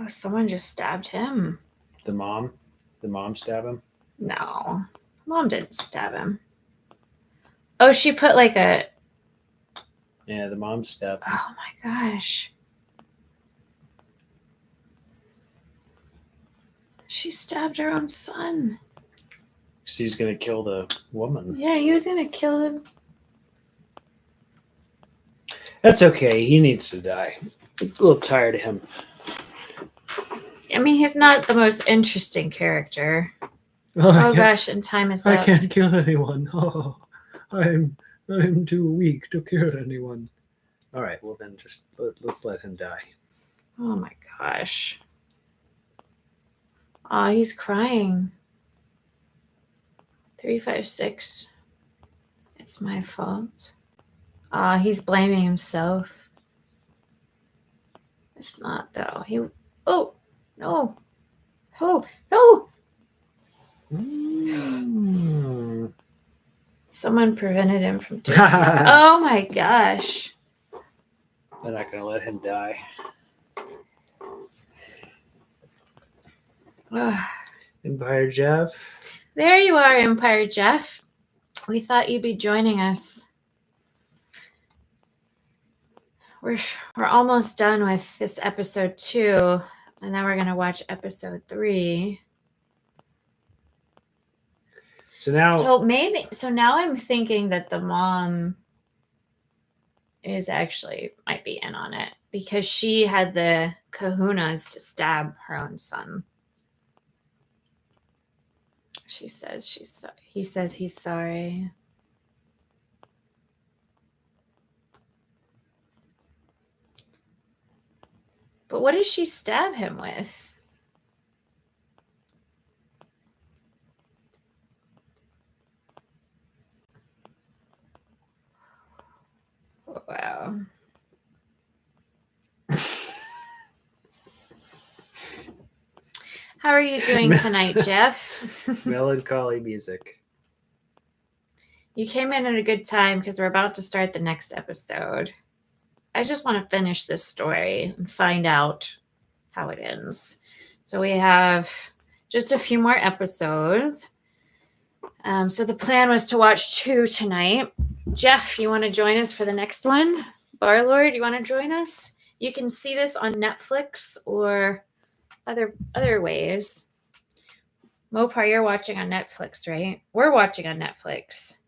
Oh, someone just stabbed him. The mom. The mom stab him? No. Mom didn't stab him. Oh, she put like a... Yeah, the mom stabbed him. Oh my gosh. She stabbed her own son. He's going to kill the woman. Yeah, he was going to kill him. That's okay. He needs to die. I'm a little tired of him. I mean, he's not the most interesting character. Oh gosh, and time is up. I can't kill anyone. Oh, I'm too weak to kill anyone. All right, well then just let's let him die. Oh my gosh. Oh, he's crying. 356. It's my fault. He's blaming himself. It's not though. Oh no. Oh no. Someone prevented him from doing it. Oh my gosh. They're not gonna let him die. Empire Jeff. There you are, Empire Jeff. We thought you'd be joining us. We're almost done with this episode 2, and then we're gonna watch episode 3. So now I'm thinking that the mom is actually might be in on it because she had the kahunas to stab her own son. He says he's sorry. But what does she stab him with? Wow. How are you doing tonight, Jeff? Melancholy music. You came in at a good time because we're about to start the next episode. I just want to finish this story and find out how it ends. So we have just a few more episodes. So the plan was to watch 2 tonight. Jeff, you want to join us for the next one? Barlord, you want to join us? You can see this on Netflix or other ways. Mopar, you're watching on Netflix, right? We're watching on Netflix.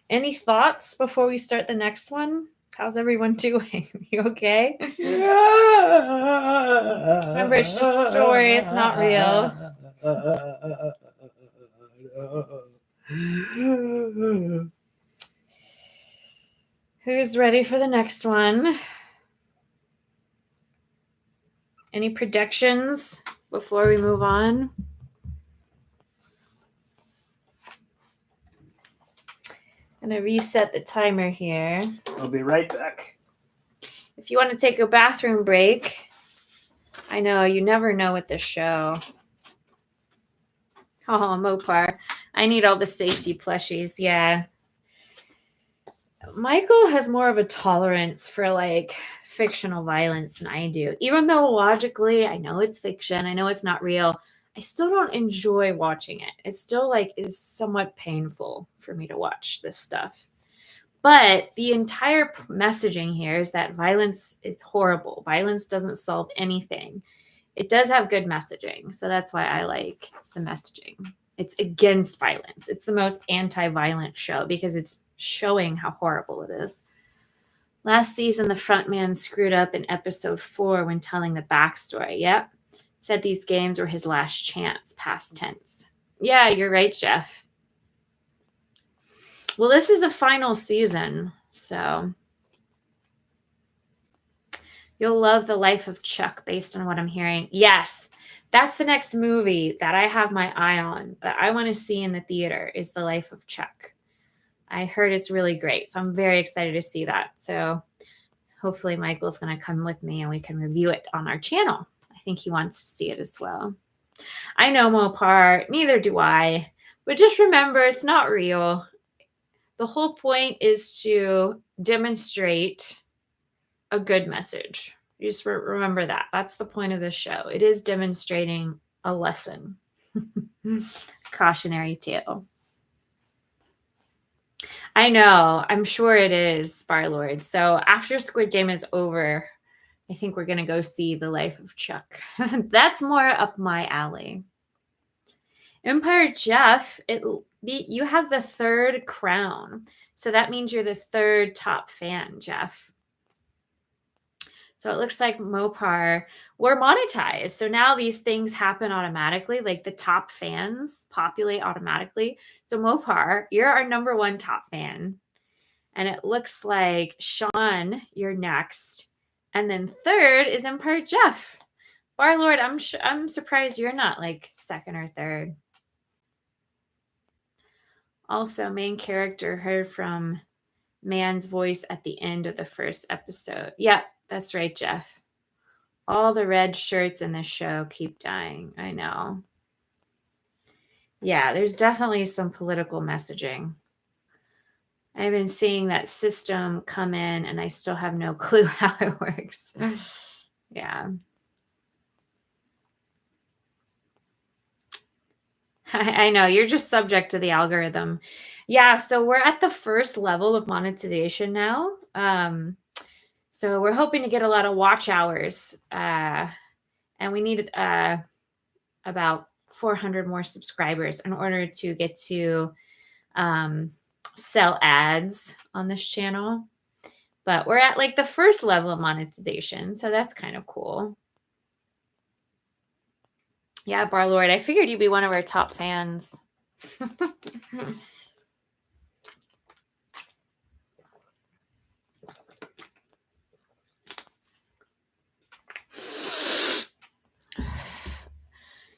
Any thoughts before we start the next one? How's everyone doing? You okay? Remember, it's just a story. It's not real. Who's ready for the next one? Any predictions before we move on? I'm going to reset the timer here. I'll be right back. If you want to take a bathroom break, I know you never know with this show. Oh, Mopar. I need all the safety plushies. Yeah. Michael has more of a tolerance for like fictional violence than I do. Even though logically, I know it's fiction. I know it's not real. I still don't enjoy watching it. It still like is somewhat painful for me to watch this stuff. But the entire messaging here is that violence is horrible. Violence doesn't solve anything. It does have good messaging. So that's why I like the messaging. It's against violence. It's the most anti-violent show because it's showing how horrible it is. Last season, the frontman screwed up in episode 4 when telling the backstory. Yep. Said these games were his last chance, past tense. Yeah, you're right, Jeff. Well, this is the final season, so you'll love The Life of Chuck based on what I'm hearing. Yes, that's the next movie that I have my eye on that I want to see in the theater is The Life of Chuck. I heard it's really great, so I'm very excited to see that. So hopefully Michael's going to come with me and we can review it on our channel. I think he wants to see it as well. I know Mopar, neither do I, but just remember it's not real. The whole point is to demonstrate a good message. You just remember that. That's the point of this show. It is demonstrating a lesson. Cautionary tale. I know. I'm sure it is, Barlord. So after Squid Game is over, I think we're going to go see The Life of Chuck. That's more up my alley. Empire Jeff, you have the third crown. So that means you're the third top fan, Jeff. So it looks like Mopar, we're monetized. So now these things happen automatically, like the top fans populate automatically. So Mopar, you're our number one top fan. And it looks like Sean, you're next. And then third is Empire Jeff. Barlord, I'm surprised you're not like second or third. Also, main character heard from man's voice at the end of the first episode. Yep, that's right, Jeff. All the red shirts in this show keep dying. I know. Yeah, there's definitely some political messaging. I've been seeing that system come in and I still have no clue how it works. Yeah. I know, you're just subject to the algorithm. Yeah, so we're at the first level of monetization now. So we're hoping to get a lot of watch hours. And we need about 400 more subscribers in order to get to sell ads on this channel. But we're at like the first level of monetization, so that's kind of cool. Yeah, Barlord, I figured you'd be one of our top fans.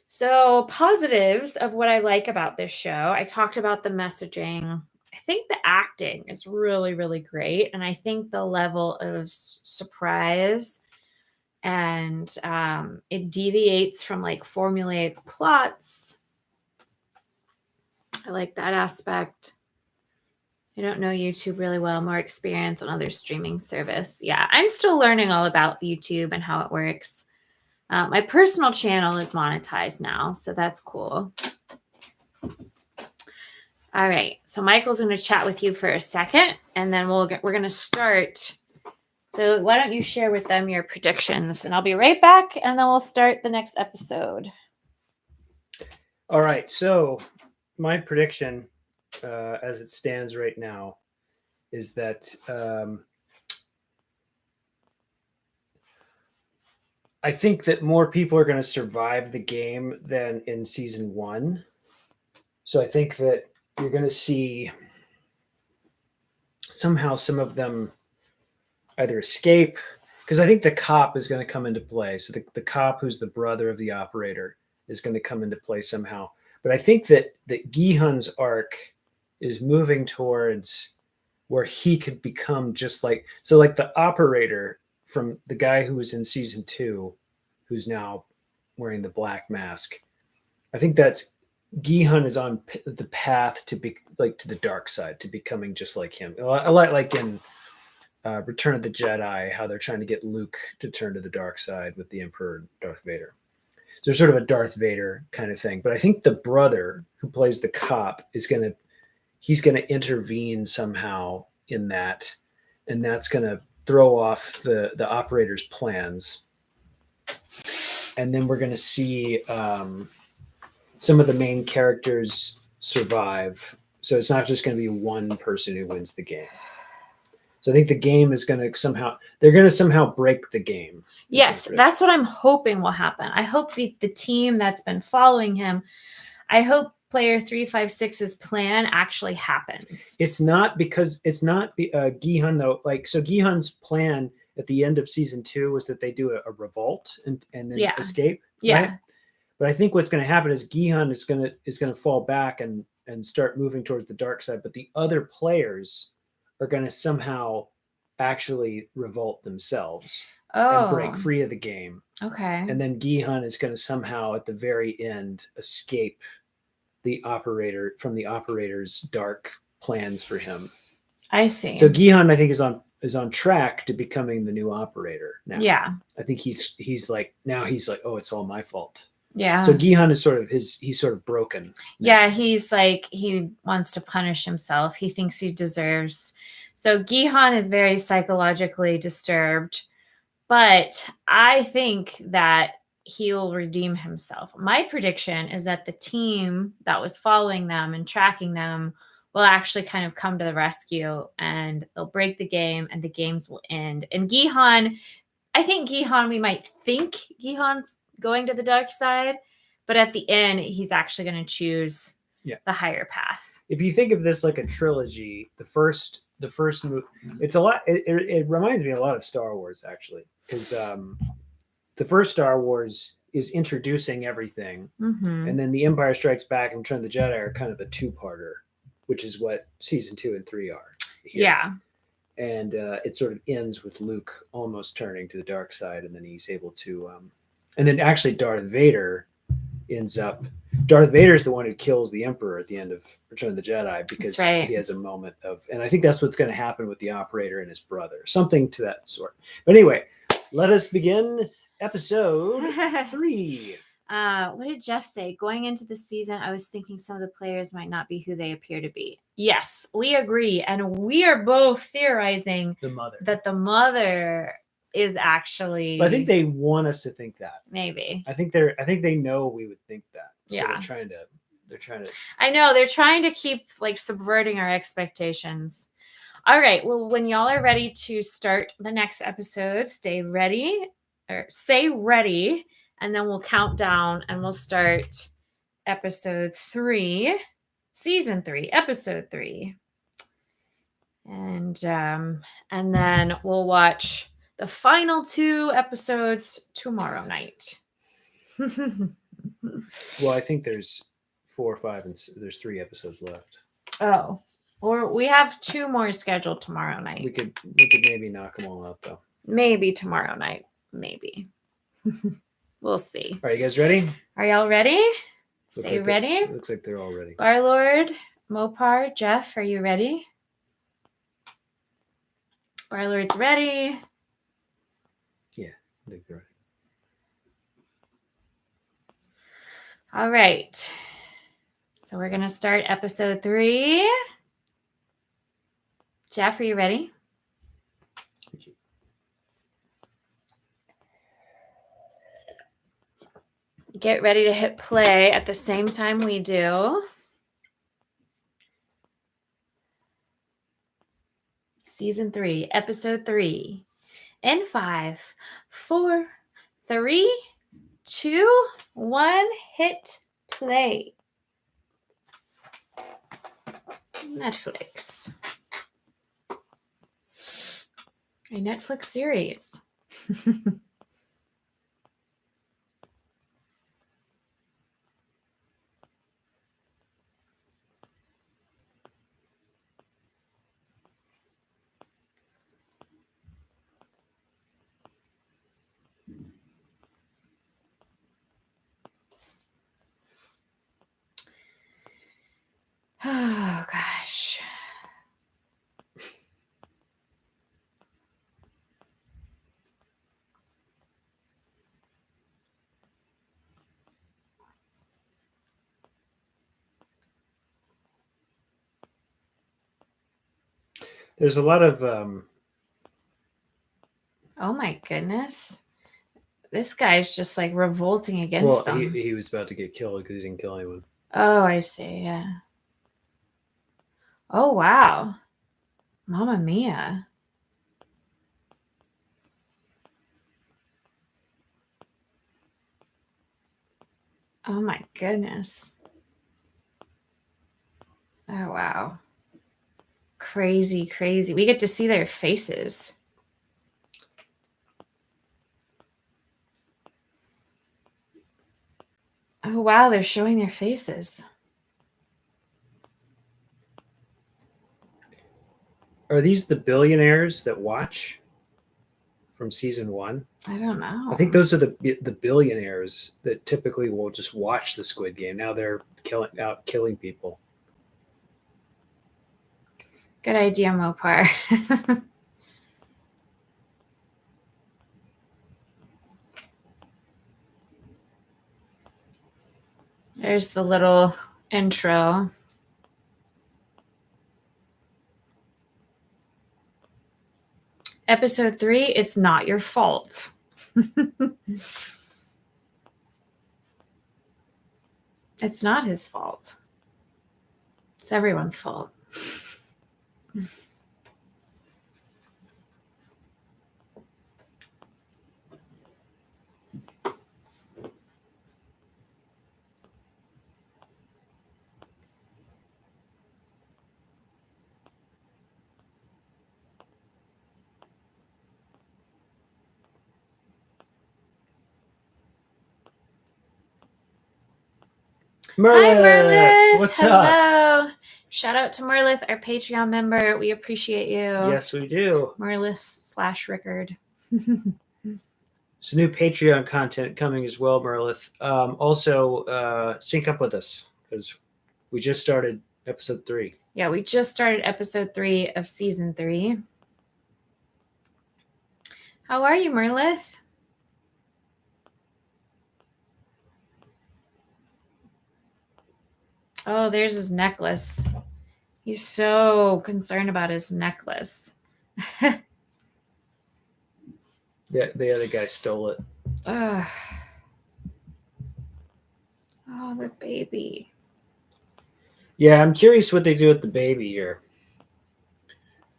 So, positives of what I like about this show. I talked about the messaging. I think the acting is really, really great. And I think the level of surprise and it deviates from like formulaic plots. I like that aspect. I don't know YouTube really well, more experience on other streaming service. Yeah, I'm still learning all about YouTube and how it works. My personal channel is monetized now, so that's cool. All right, so Michael's going to chat with you for a second, and then we're going to start. So why don't you share with them your predictions, and I'll be right back, and then we'll start the next episode. All right, so my prediction, as it stands right now, is that I think that more people are going to survive the game than in season 1. So I think that you're going to see somehow some of them either escape, because I think the cop is going to come into play. So the cop who's the brother of the operator is going to come into play somehow. But I think that Gi-hun's arc is moving towards where he could become just like the operator from the guy who was in season 2, who's now wearing the black mask. I think that's Gi-hun is on the path to be like to the dark side, to becoming just like him. I like in Return of the Jedi, how they're trying to get Luke to turn to the dark side with the Emperor Darth Vader. So there's sort of a Darth Vader kind of thing. But I think the brother who plays the cop he's going to intervene somehow in that, and that's going to throw off the operator's plans. And then we're going to see some of the main characters survive. So it's not just going to be one person who wins the game. So I think the game is going to they're going to somehow break the game. Yes, that's what I'm hoping will happen. I hope the team that's been following him, I hope player 356's plan actually happens. It's not Gi-hun though. Like, so Gi-hun's plan at the end of season 2 was that they do a revolt and then escape. Yeah. Right? But I think what's going to happen is Gi-hun is going to fall back and start moving towards the dark side. But the other players are going to somehow actually revolt themselves and break free of the game. Okay. And then Gi-hun is going to somehow at the very end escape the operator from the operator's dark plans for him. I see. So Gi-hun, I think, is on track to becoming the new operator now. Yeah. I think he's like, oh, it's all my fault. Yeah. So Gihan is he's sort of broken. Yeah, he's like, he wants to punish himself. He thinks he deserves. So Gihan is very psychologically disturbed, but I think that he'll redeem himself. My prediction is that the team that was following them and tracking them will actually kind of come to the rescue, and they'll break the game and the games will end. And Gihan, I think Gihan, we might think Gihan's going to the dark side, but at the end, he's actually going to choose the higher path. If you think of this like a trilogy, the first movie, it's a lot. It reminds me a lot of Star Wars, actually, because the first Star Wars is introducing everything, and then The Empire Strikes Back and Return of the Jedi are kind of a two-parter, which is what season 2 and 3 are. Here. Yeah. And it sort of ends with Luke almost turning to the dark side, and then he's able to. And then actually, Darth Vader ends up. Darth Vader is the one who kills the Emperor at the end of Return of the Jedi because he has a moment of, and I think that's what's going to happen with the operator and his brother, something to that sort. But anyway, let us begin episode 3. What did Jeff say? Going into the season, I was thinking some of the players might not be who they appear to be. Yes, we agree. And we are both theorizing that the mother is actually. But I think they want us to think that. Maybe. I think they know we would think that. So yeah. They're trying to. I know. They're trying to keep like subverting our expectations. All right. Well, when y'all are ready to start the next episode, stay ready or say ready. And then we'll count down and we'll start episode 3, season 3, episode 3. And then we'll watch the final 2 episodes tomorrow night. Well, I think there's 4 or 5 and there's 3 episodes left. Oh, or we have 2 more scheduled tomorrow night. We could maybe knock them all out though. Maybe tomorrow night. Maybe. We'll see. Are you guys ready? Are y'all ready? Stay ready. Looks like they're all ready. Barlord, Mopar, Jeff, are you ready? Barlord's ready. Yeah, I think they're ready. All right. So we're going to start episode 3. Jeff, are you ready? Get ready to hit play at the same time we do. Season 3, episode 3. In 5, 4, 3, 2, 1, hit play. Netflix. A Netflix series. Oh, gosh. There's a lot of. Oh, my goodness. This guy's just like revolting against them. Well, he was about to get killed because he didn't kill anyone. Oh, I see. Yeah. Oh, wow. Mamma mia. Oh, my goodness. Oh, wow. Crazy, crazy. We get to see their faces. Oh, wow. They're showing their faces. Are these the billionaires that watch from season 1? I don't know. I think those are the billionaires that typically will just watch the Squid Game. Now they're killing people. Good idea, Mopar. There's the little intro. Episode 3, it's not your fault. It's not his fault. It's everyone's fault. Merlith, Hi, Merlith. what's Hello. up? Shout out to Merlith, our Patreon member. We appreciate you. Yes, we do. Merlith/Rickard. Some new Patreon content coming as well, Merlith. Also, sync up with us because we just started episode 3. Yeah, we just started episode 3 of season 3. How are you, Merlith? Oh, there's his necklace. He's so concerned about his necklace. The other guy stole it. Oh, the baby. Yeah, I'm curious what they do with the baby here.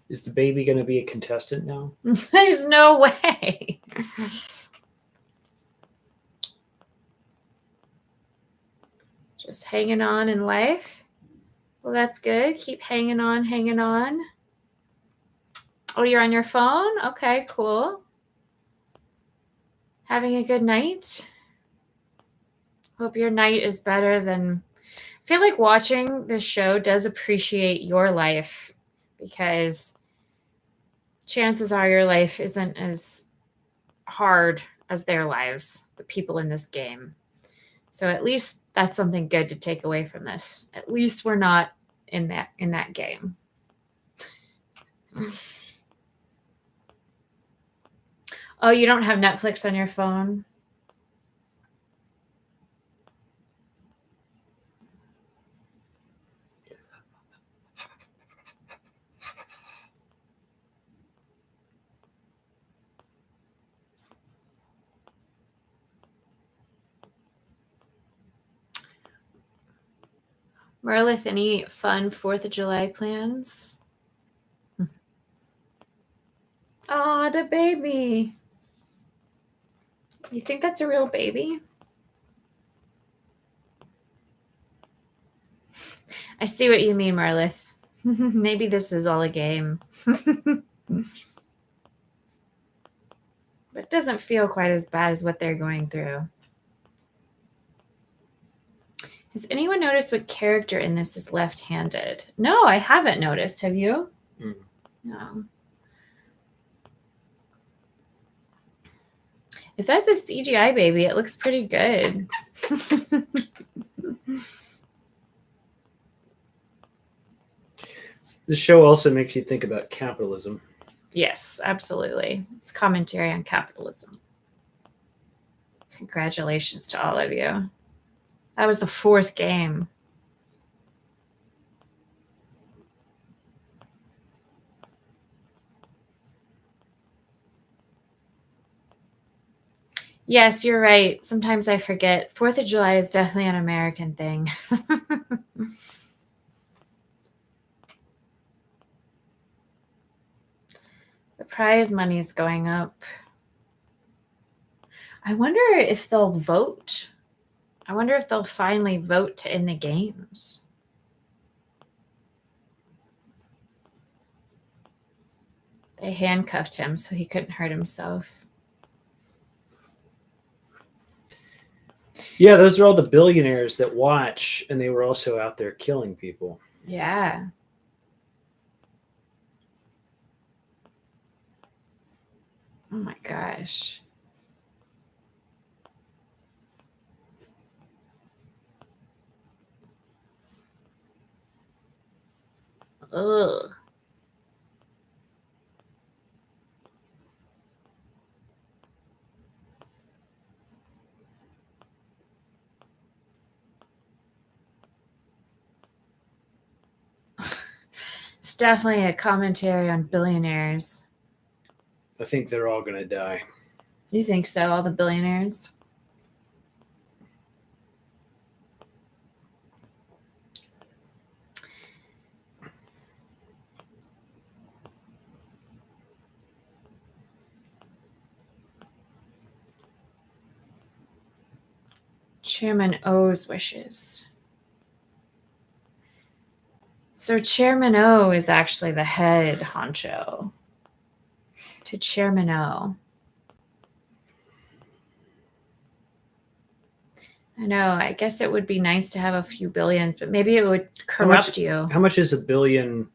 Is the baby going to be a contestant now? There's no way. Just hanging on in life. Well, that's good. Keep hanging on, hanging on. Oh, you're on your phone? Okay, cool. Having a good night? Hope your night is better than... I feel like watching this show does appreciate your life because chances are your life isn't as hard as their lives, the people in this game. So at least that's something good to take away from this. At least we're not in that game. Oh, you don't have Netflix on your phone? Merlith, any fun 4th of July plans? Oh, the baby. You think that's a real baby? I see what you mean, Merlith. Maybe this is all a game. But it doesn't feel quite as bad as what they're going through. Has anyone noticed what character in this is left-handed? No, I haven't noticed. Have you? No. If that's a CGI baby, it looks pretty good. The show also makes you think about capitalism. Yes, absolutely. It's commentary on capitalism. Congratulations to all of you. That was the 4th game. Yes, you're right. Sometimes I forget. 4th of July is definitely an American thing. The prize money is going up. I wonder if they'll vote. I wonder if they'll finally vote to end the games. They handcuffed him so he couldn't hurt himself. Yeah, those are all the billionaires that watch, and they were also out there killing people. Yeah. Oh my gosh. Ugh. definitely a commentary on billionaires. I think they're all going to die. You think so? All the billionaires? Chairman O's wishes. So Chairman O is actually the head honcho. To Chairman O. I know. I guess it would be nice to have a few billions, but maybe it would corrupt you. How much is $1 billion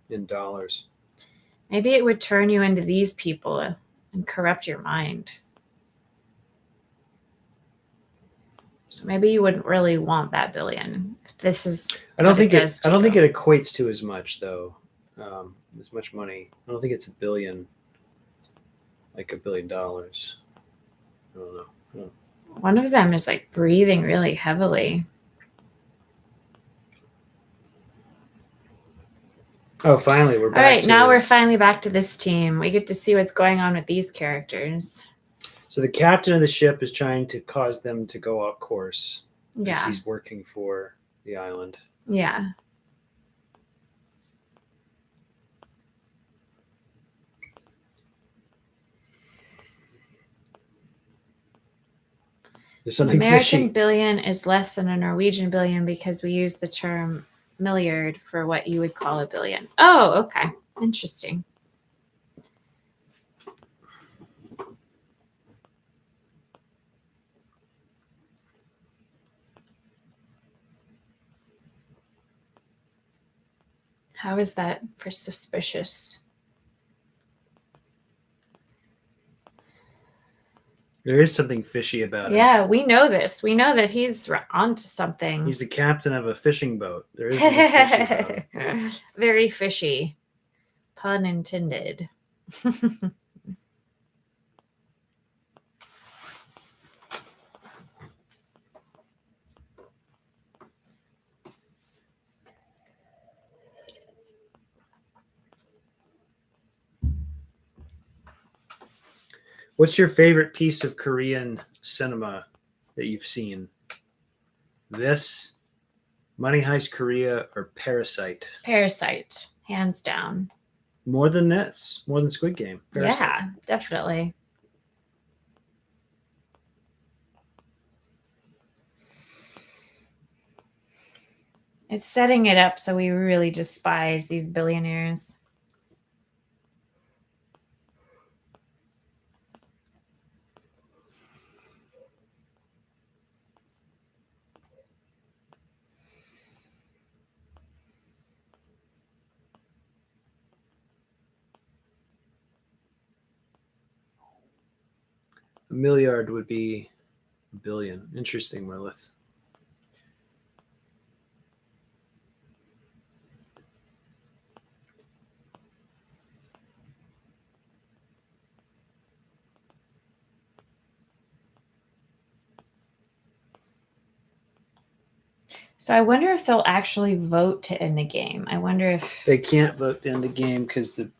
in dollars? Maybe it would turn you into these people and corrupt your mind. So maybe you wouldn't really want that billion. If this is I don't think it equates to as much though. As much money. I don't think it's $1 billion. Like $1 billion. I don't know. One of them is like breathing really heavily. Oh, finally, we're back. All right, now we're finally back to this team. We get to see what's going on with these characters. So the captain of the ship is trying to cause them to go off course. Yeah. As he's working for the island. Yeah. There's something American fishy. billion is less than a Norwegian billion because we use the term milliard for what you would call a billion. Oh, okay. Interesting. How is that for suspicious? There is something fishy about it. Yeah, we know this. We know that he's onto something. He's the captain of a fishing boat. There is something fishy about it. Very fishy. Pun intended. What's your favorite piece of Korean cinema that you've seen? This, Money Heist Korea, or Parasite? Parasite, hands down. More than this, more than Squid Game. Parasite. Yeah, definitely. It's setting it up so we really despise these billionaires. A milliard would be a billion. Interesting, Marlith. So I wonder if they'll actually vote to end the game. I wonder if they can't vote to end the game because the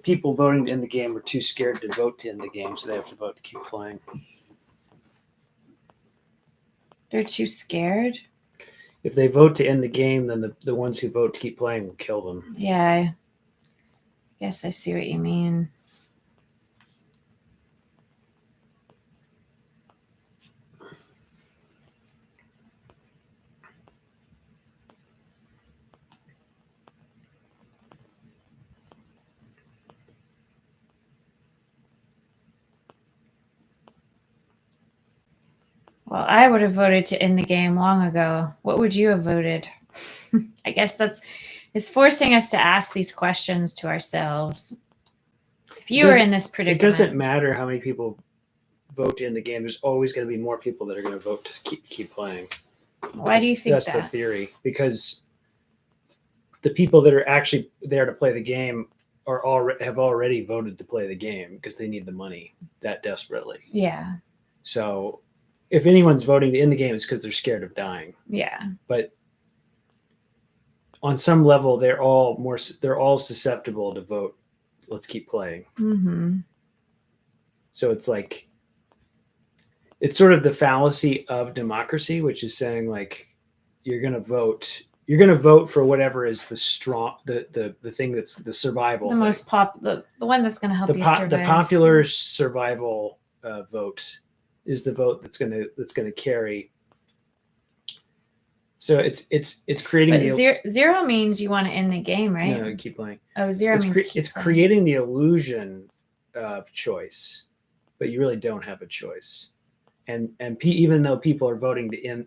people voting to end the game are too scared to vote to end the game, so they have to vote to keep playing. They're too scared? If they vote to end the game, then the ones who vote to keep playing will kill them. Yeah, I guess I see what you mean. Well, I would have voted to end the game long ago. What would you have voted? I guess it's forcing us to ask these questions to ourselves. If you were in this predicament, it doesn't matter how many people vote to end the game. There's always going to be more people that are going to vote to keep playing. Why do you think that's the theory? Because the people that are actually there to play the game have already voted to play the game because they need the money that desperately. Yeah. So if anyone's voting to end the game, it's because they're scared of dying. Yeah. But on some level, they're all susceptible to vote. Let's keep playing. Mm-hmm. So it's like, it's sort of the fallacy of democracy, which is saying like, you're going to vote. You're going to vote for whatever is the thing that's the survival The thing. most the one that's going to help you survive. The popular survival vote is the vote that's going to carry. So it's creating but zero means you want to end the game, right? No, keep playing. Oh, zero means it's creating the illusion of choice, but you really don't have a choice. And even though people are voting to end,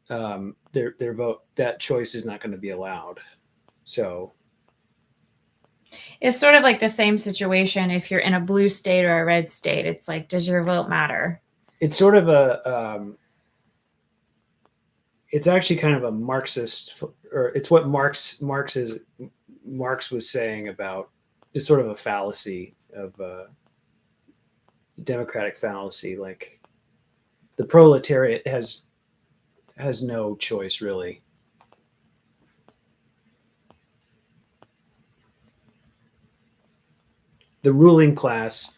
their vote, that choice is not going to be allowed. So it's sort of like the same situation if you're in a blue state or a red state. It's like, does your vote matter? It's sort of it's actually kind of a Marxist, or it's what Marx was saying about, it's sort of a fallacy of democratic fallacy. Like the proletariat has no choice really. The ruling class,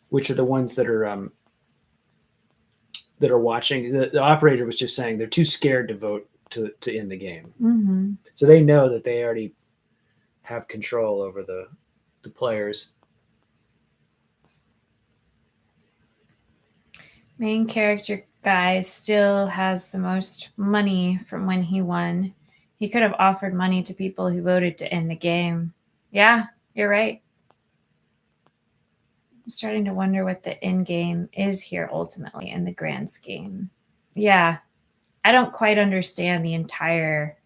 which are the ones that are watching, the operator was just saying they're too scared to vote to end the game. Mm-hmm. So they know that they already have control over the players. Main character guy still has the most money from when he won. He could have offered money to people who voted to end the game. Yeah, you're right. I'm starting to wonder what the end game is here ultimately in the grand scheme. Yeah, I don't quite understand the entire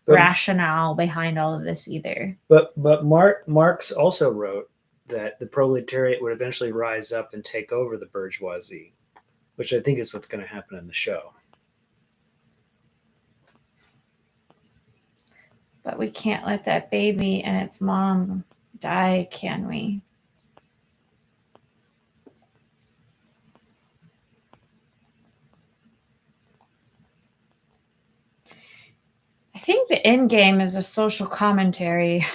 rationale behind all of this either. But Marx also wrote that the proletariat would eventually rise up and take over the bourgeoisie, which I think is what's going to happen in the show. But we can't let that baby and its mom die, can we? I think the end game is a social commentary.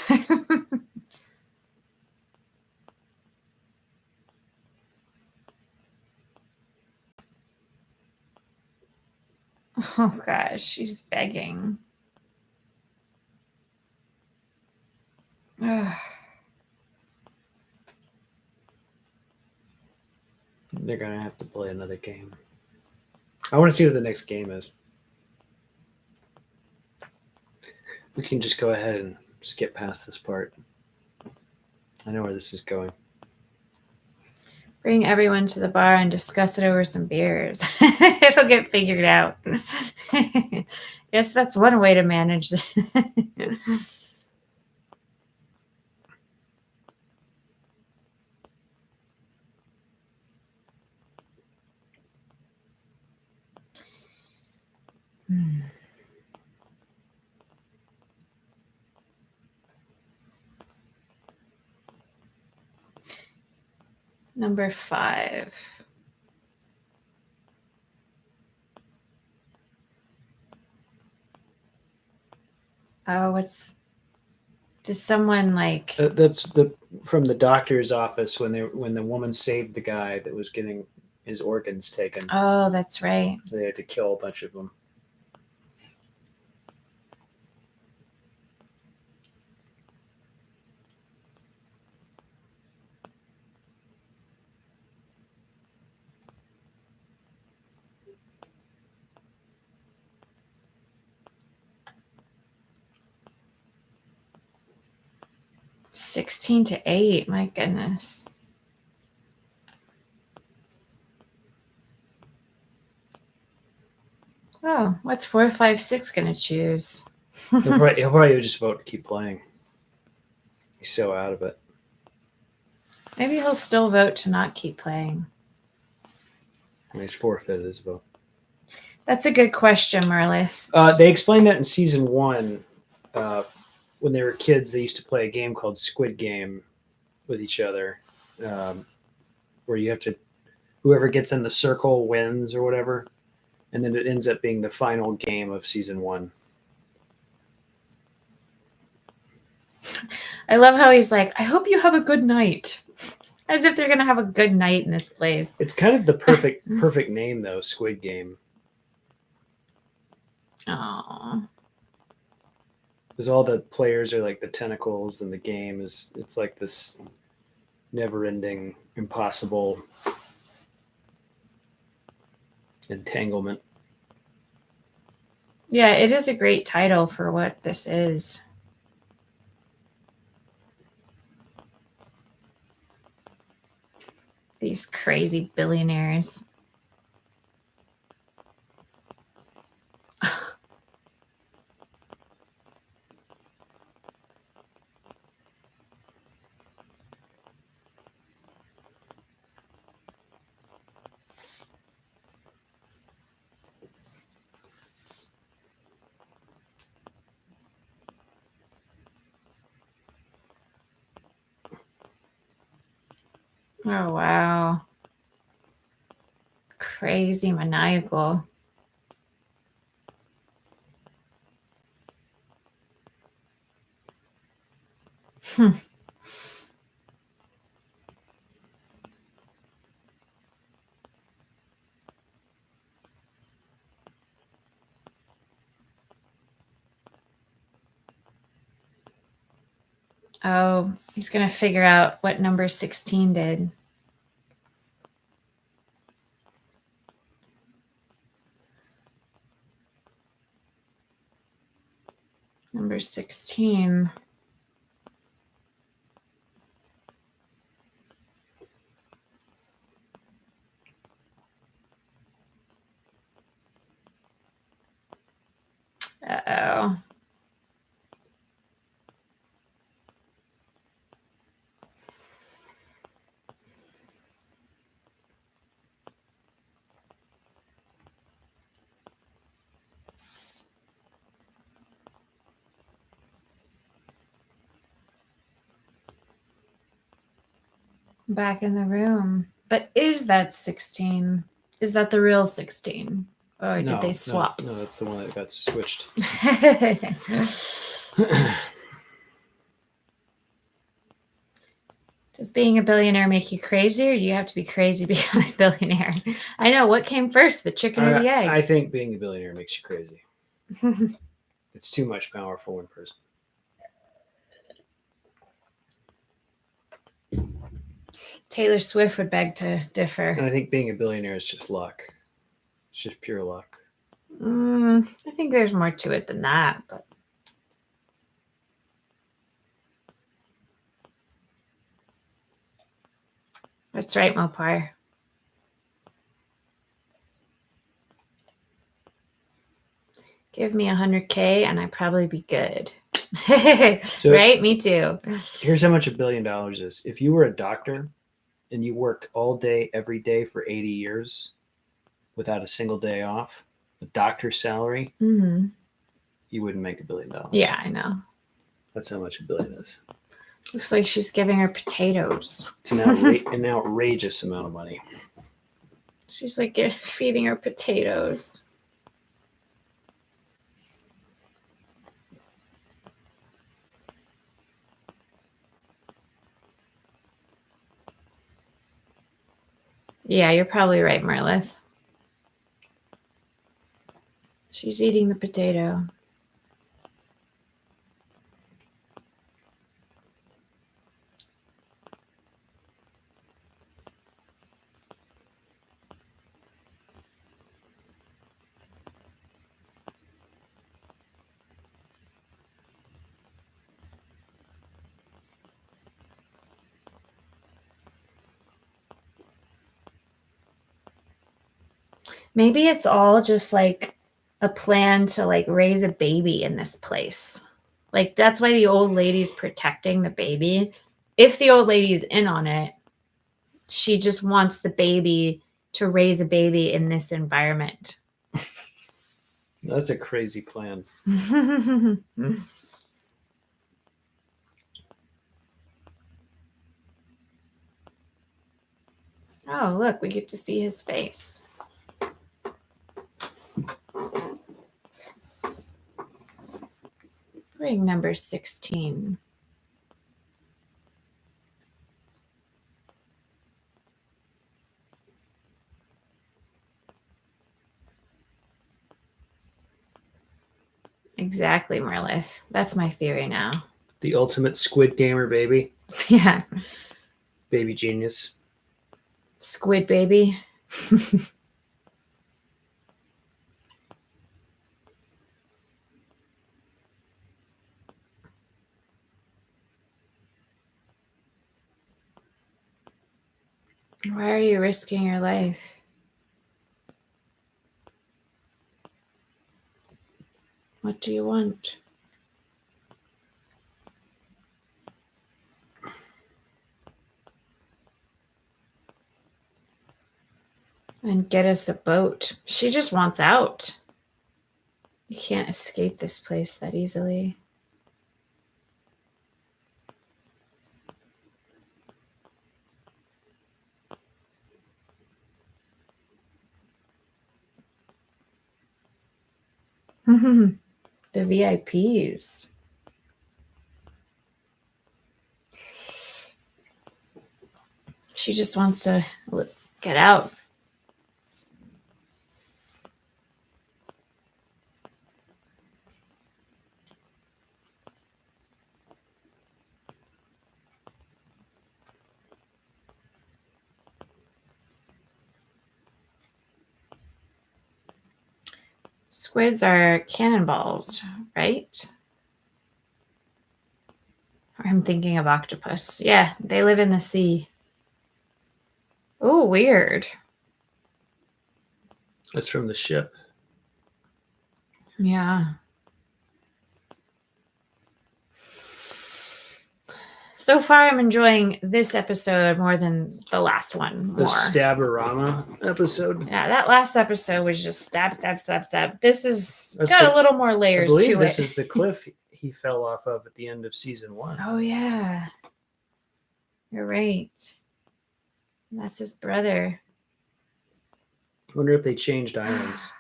Oh gosh, she's begging. Ugh. They're going to have to play another game. I want to see what the next game is. We can just go ahead and skip past this part. I know where this is going. Bring everyone to the bar and discuss it over some beers. It'll get figured out. Yes, that's one way to manage it. Number 5. Oh, does someone like? That's from the doctor's office when the woman saved the guy that was getting his organs taken. Oh, that's right. So they had to kill a bunch of them. $16 to $8. My goodness. Oh, what's 4, 5, 6 gonna choose? He'll probably just vote to keep playing. He's so out of it. Maybe he'll still vote to not keep playing. He's forfeited his vote. That's a good question, Merlith. They explained that in season 1. When they were kids, they used to play a game called Squid Game with each other, where you have to, whoever gets in the circle wins or whatever. and then it ends up being the final game of season 1. I love how he's like, I hope you have a good night. As if they're going to have a good night in this place. It's kind of the perfect name, though, Squid Game. Aww. Because all the players are like the tentacles, and the game it's like this never-ending, impossible entanglement. Yeah, it is a great title for what this is. These crazy billionaires. Oh, wow. Crazy maniacal. Oh, he's going to figure out what number 16 did. Number 16. Uh-oh. Back in the room. But is that 16? Is that the real 16? Or did they swap? No, that's the one that got switched. Does being a billionaire make you crazy, or do you have to be crazy to become a billionaire? I know. What came first, the chicken or the egg? I think being a billionaire makes you crazy. It's too much power for one person. Taylor Swift would beg to differ. And I think being a billionaire is just luck. It's just pure luck. I think there's more to it than that, but that's right, Mopar. Give me 100K and I'd probably be good. So, right? Me too. Here's how much $1 billion is. If you were a doctor and you worked all day, every day for 80 years without a single day off, a doctor's salary, you wouldn't make $1 billion. Yeah, I know. That's how much $1 billion is. Looks like she's giving her potatoes. It's an outrageous amount of money. She's like feeding her potatoes. Yeah, you're probably right, Merlis. She's eating the potato. Maybe it's all just like a plan to like raise a baby in this place. Like that's why the old lady's protecting the baby. If the old lady's in on it, she just wants the baby to raise a baby in this environment. That's a crazy plan. Oh, look, we get to see his face. Ring number 16. Exactly, Merlith. That's my theory now. The ultimate Squid Gamer, baby. Yeah. Baby genius. Squid baby. Why are you risking your life? What do you want? And get us a boat. She just wants out. You can't escape this place that easily. The VIPs. She just wants to get out. Squids are cannonballs, right? Or I'm thinking of octopus. Yeah, they live in the sea. Oh, weird. That's from the ship. Yeah. So far, I'm enjoying this episode more than the last one. The More. Stabberama episode. Yeah, that last episode was just stab, stab, stab, stab. This is That's got a little more layers I believe to this it. is the cliff he fell off of at the end of season 1. Oh, yeah. You're right. That's his brother. I wonder if they changed islands.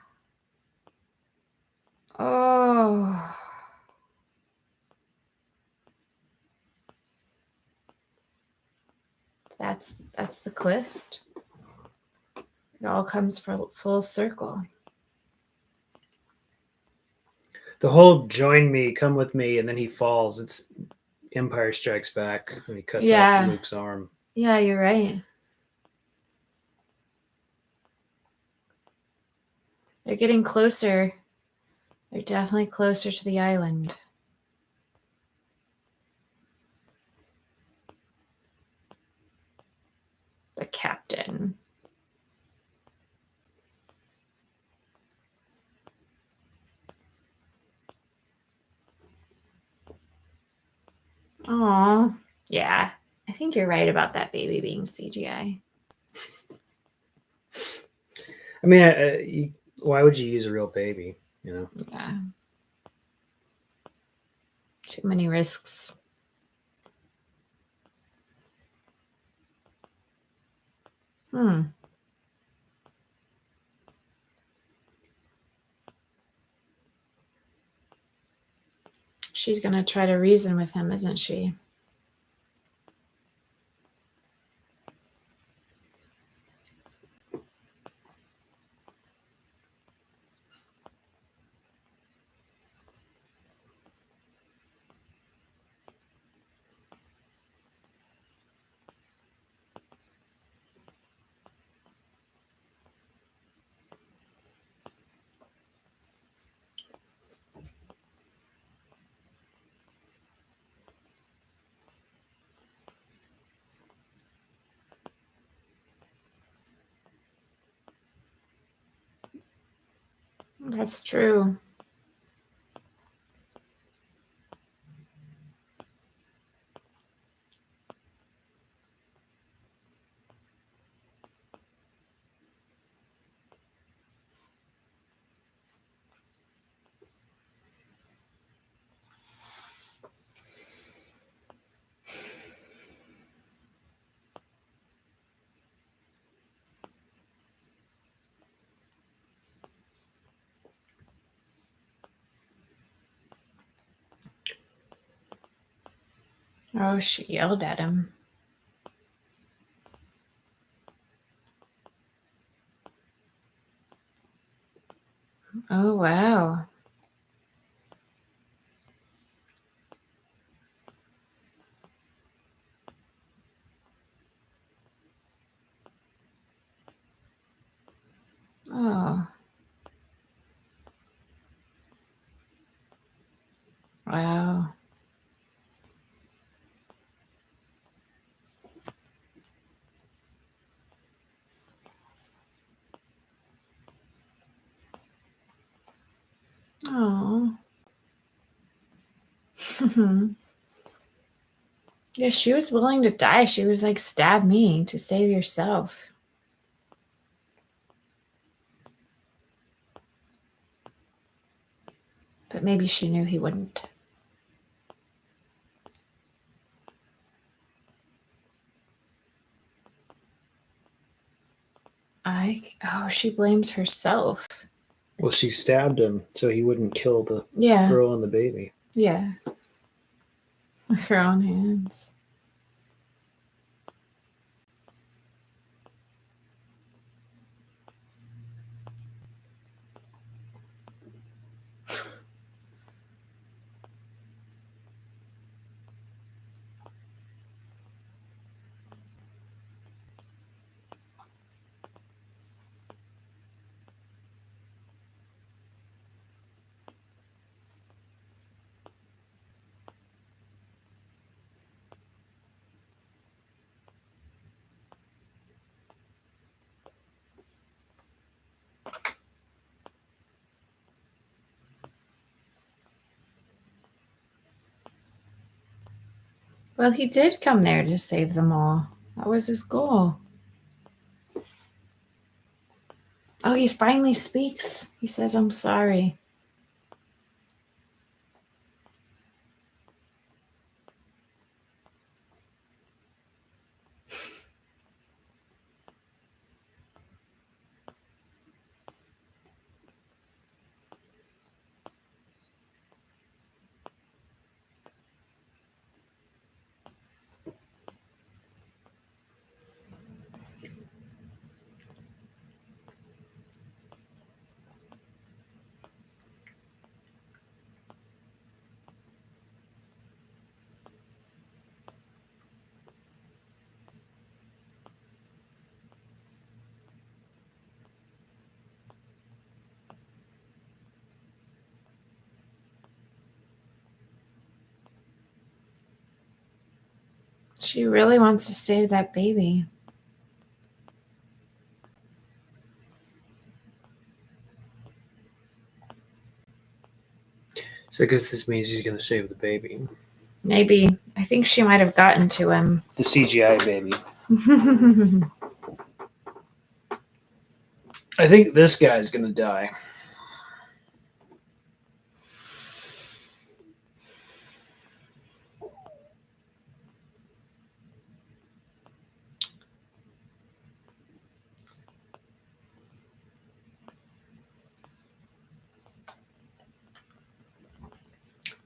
Oh. That's the cliff. It all comes full circle. The whole join me, come with me, and then he falls. It's Empire Strikes Back when he cuts off Luke's arm. Yeah, you're right. They're getting closer. They're definitely closer to the island. The captain. Oh, yeah. I think you're right about that baby being CGI. I mean, why would you use a real baby? You know? Yeah. Too many risks. She's going to try to reason with him, isn't she? That's true. Oh, she yelled at him. Oh, wow. Oh, wow. Oh. Yeah, she was willing to die. She was like, stab me to save yourself. But maybe she knew he wouldn't. Oh, she blames herself. Well, she stabbed him so he wouldn't kill the Yeah, girl and the baby. yeah. With her own hands. Well, he did come there to save them all. That was his goal. Oh, he finally speaks. He says, I'm sorry. She really wants to save that baby. So I guess this means he's going to save the baby. Maybe. I think she might have gotten to him. The CGI baby. I think this guy's going to die.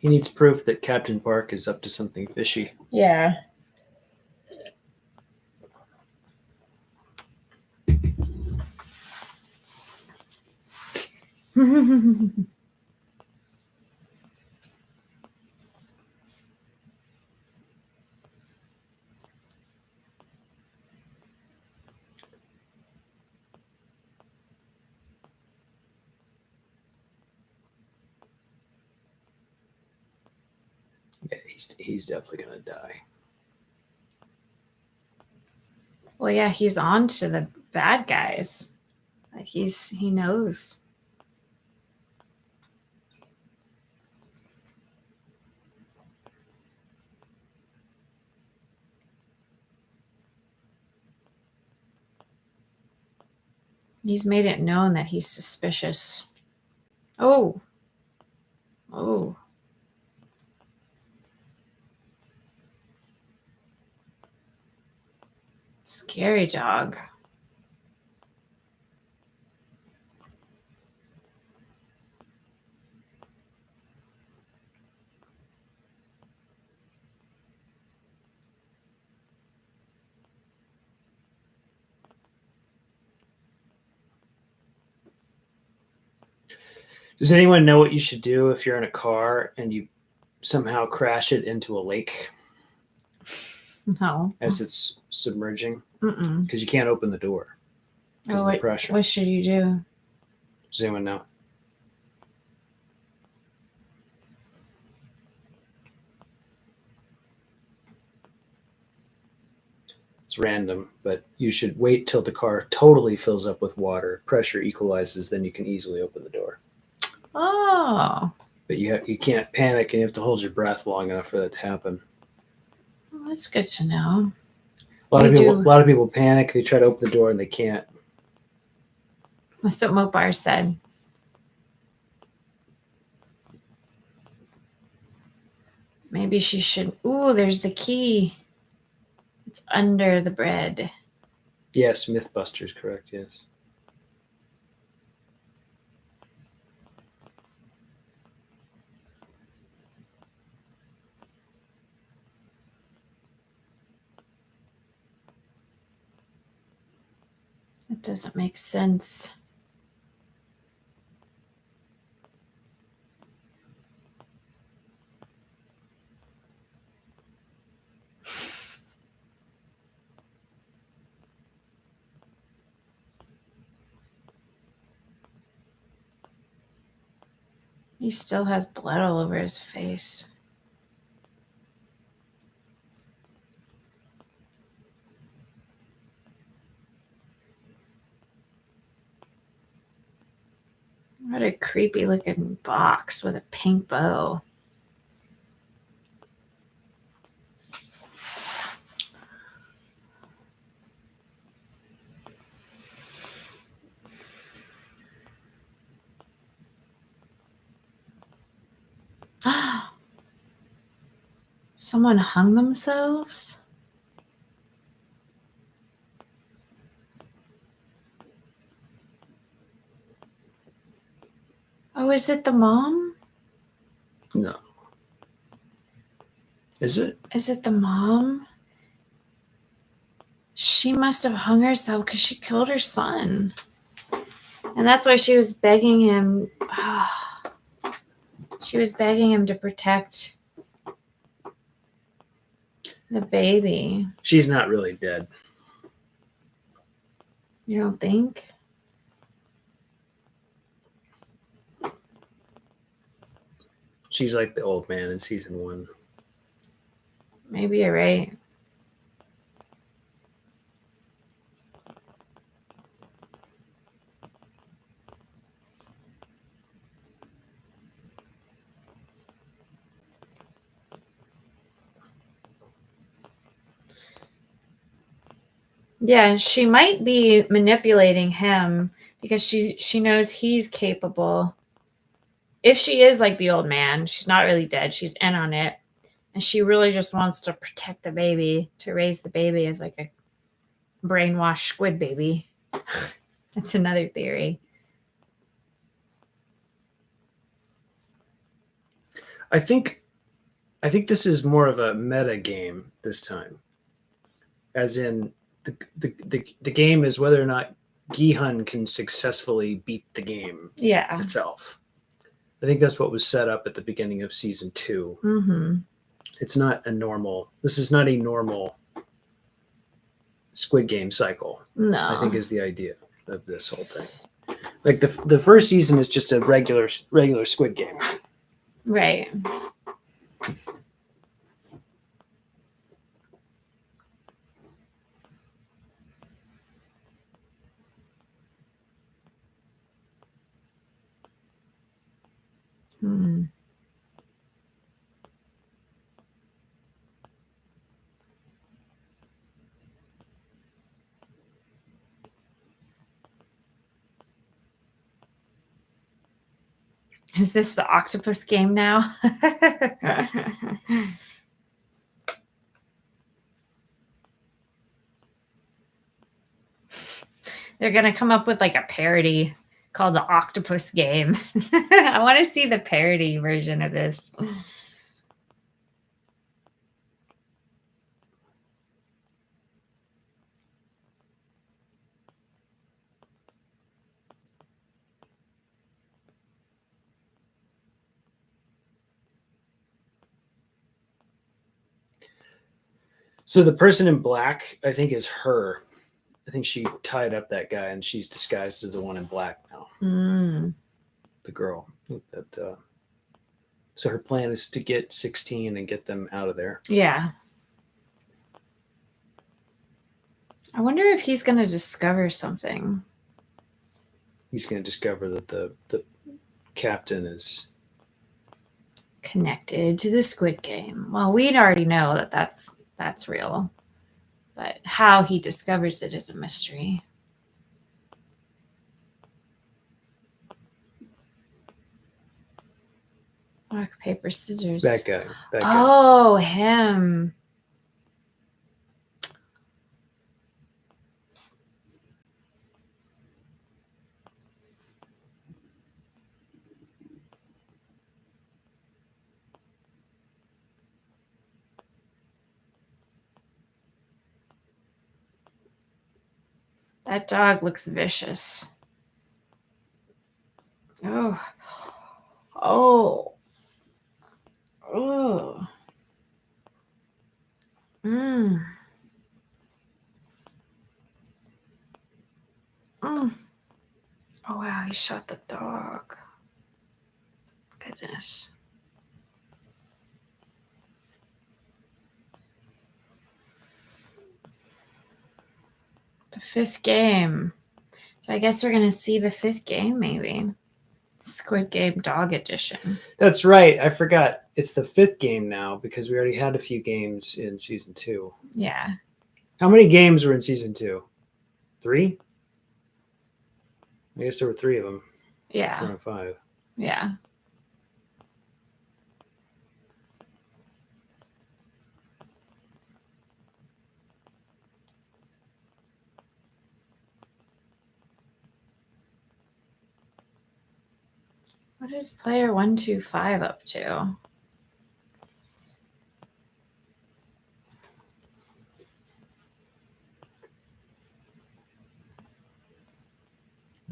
He needs proof that Captain Park is up to something fishy. Yeah. Yeah, he's definitely going to die. Well, yeah, he's on to the bad guys. Like he knows. He's made it known that he's suspicious. Oh. Oh. Scary dog. Does anyone know what you should do if you're in a car and you somehow crash it into a lake No. as it's submerging? Mm-mm. Because you can't open the door because of the pressure. What should you do? Does anyone know? It's random, but you should wait till the car totally fills up with water. Pressure equalizes, then you can easily open the door. Oh. But you can't panic, and you have to hold your breath long enough for that to happen. Well, that's good to know. A lot of people panic. They try to open the door and they can't. That's what Mopar said. Maybe she should. Ooh, there's the key. It's under the bread. Yes, Mythbusters, correct. Yes. It doesn't make sense. He still has blood all over his face. What a creepy looking box with a pink bow. Someone hung themselves? Oh, is it the mom? No. Is it? Is it the mom? She must have hung herself because she killed her son. And that's why she was begging him. She was begging him to protect the baby. She's not really dead. You don't think? She's like the old man in season 1. Maybe you're right. Yeah, she might be manipulating him because she knows he's capable. If she is like the old man, she's not really dead. She's in on it. And she really just wants to protect the baby, to raise the baby as like a brainwashed squid baby. That's another theory. I think this is more of a meta game this time. As in the game is whether or not Gi-hun can successfully beat the game itself. I think that's what was set up at the beginning of season 2. Mm-hmm. This is not a normal Squid Game cycle. No. I think is the idea of this whole thing. Like the first season is just a regular Squid Game. Right. Hmm. Is this the octopus game now? They're going to come up with like a parody called the octopus game. I want to see the parody version of this. So the person in black, I think, is her. I think she tied up that guy, and she's disguised as the one in black now. Mm. The girl. That. So her plan is to get 16 and get them out of there. Yeah. I wonder if he's going to discover something. He's going to discover that the captain is connected to the Squid Game. Well, we'd already know that that's real, but how he discovers it is a mystery. Rock, paper, scissors. that guy. That guy. Oh, him. That dog looks vicious. Oh. Oh. Oh. Mm. Mm. Oh, wow, he shot the dog. Goodness. The fifth game. So I guess we're going to see the fifth game, maybe. Squid Game Dog Edition. That's right. I forgot. It's the fifth game now because we already had a few games in season 2. Yeah. How many games were in season 2? 3? I guess there were 3 of them. Yeah. 4 and 5. Yeah. What is player 125 up to?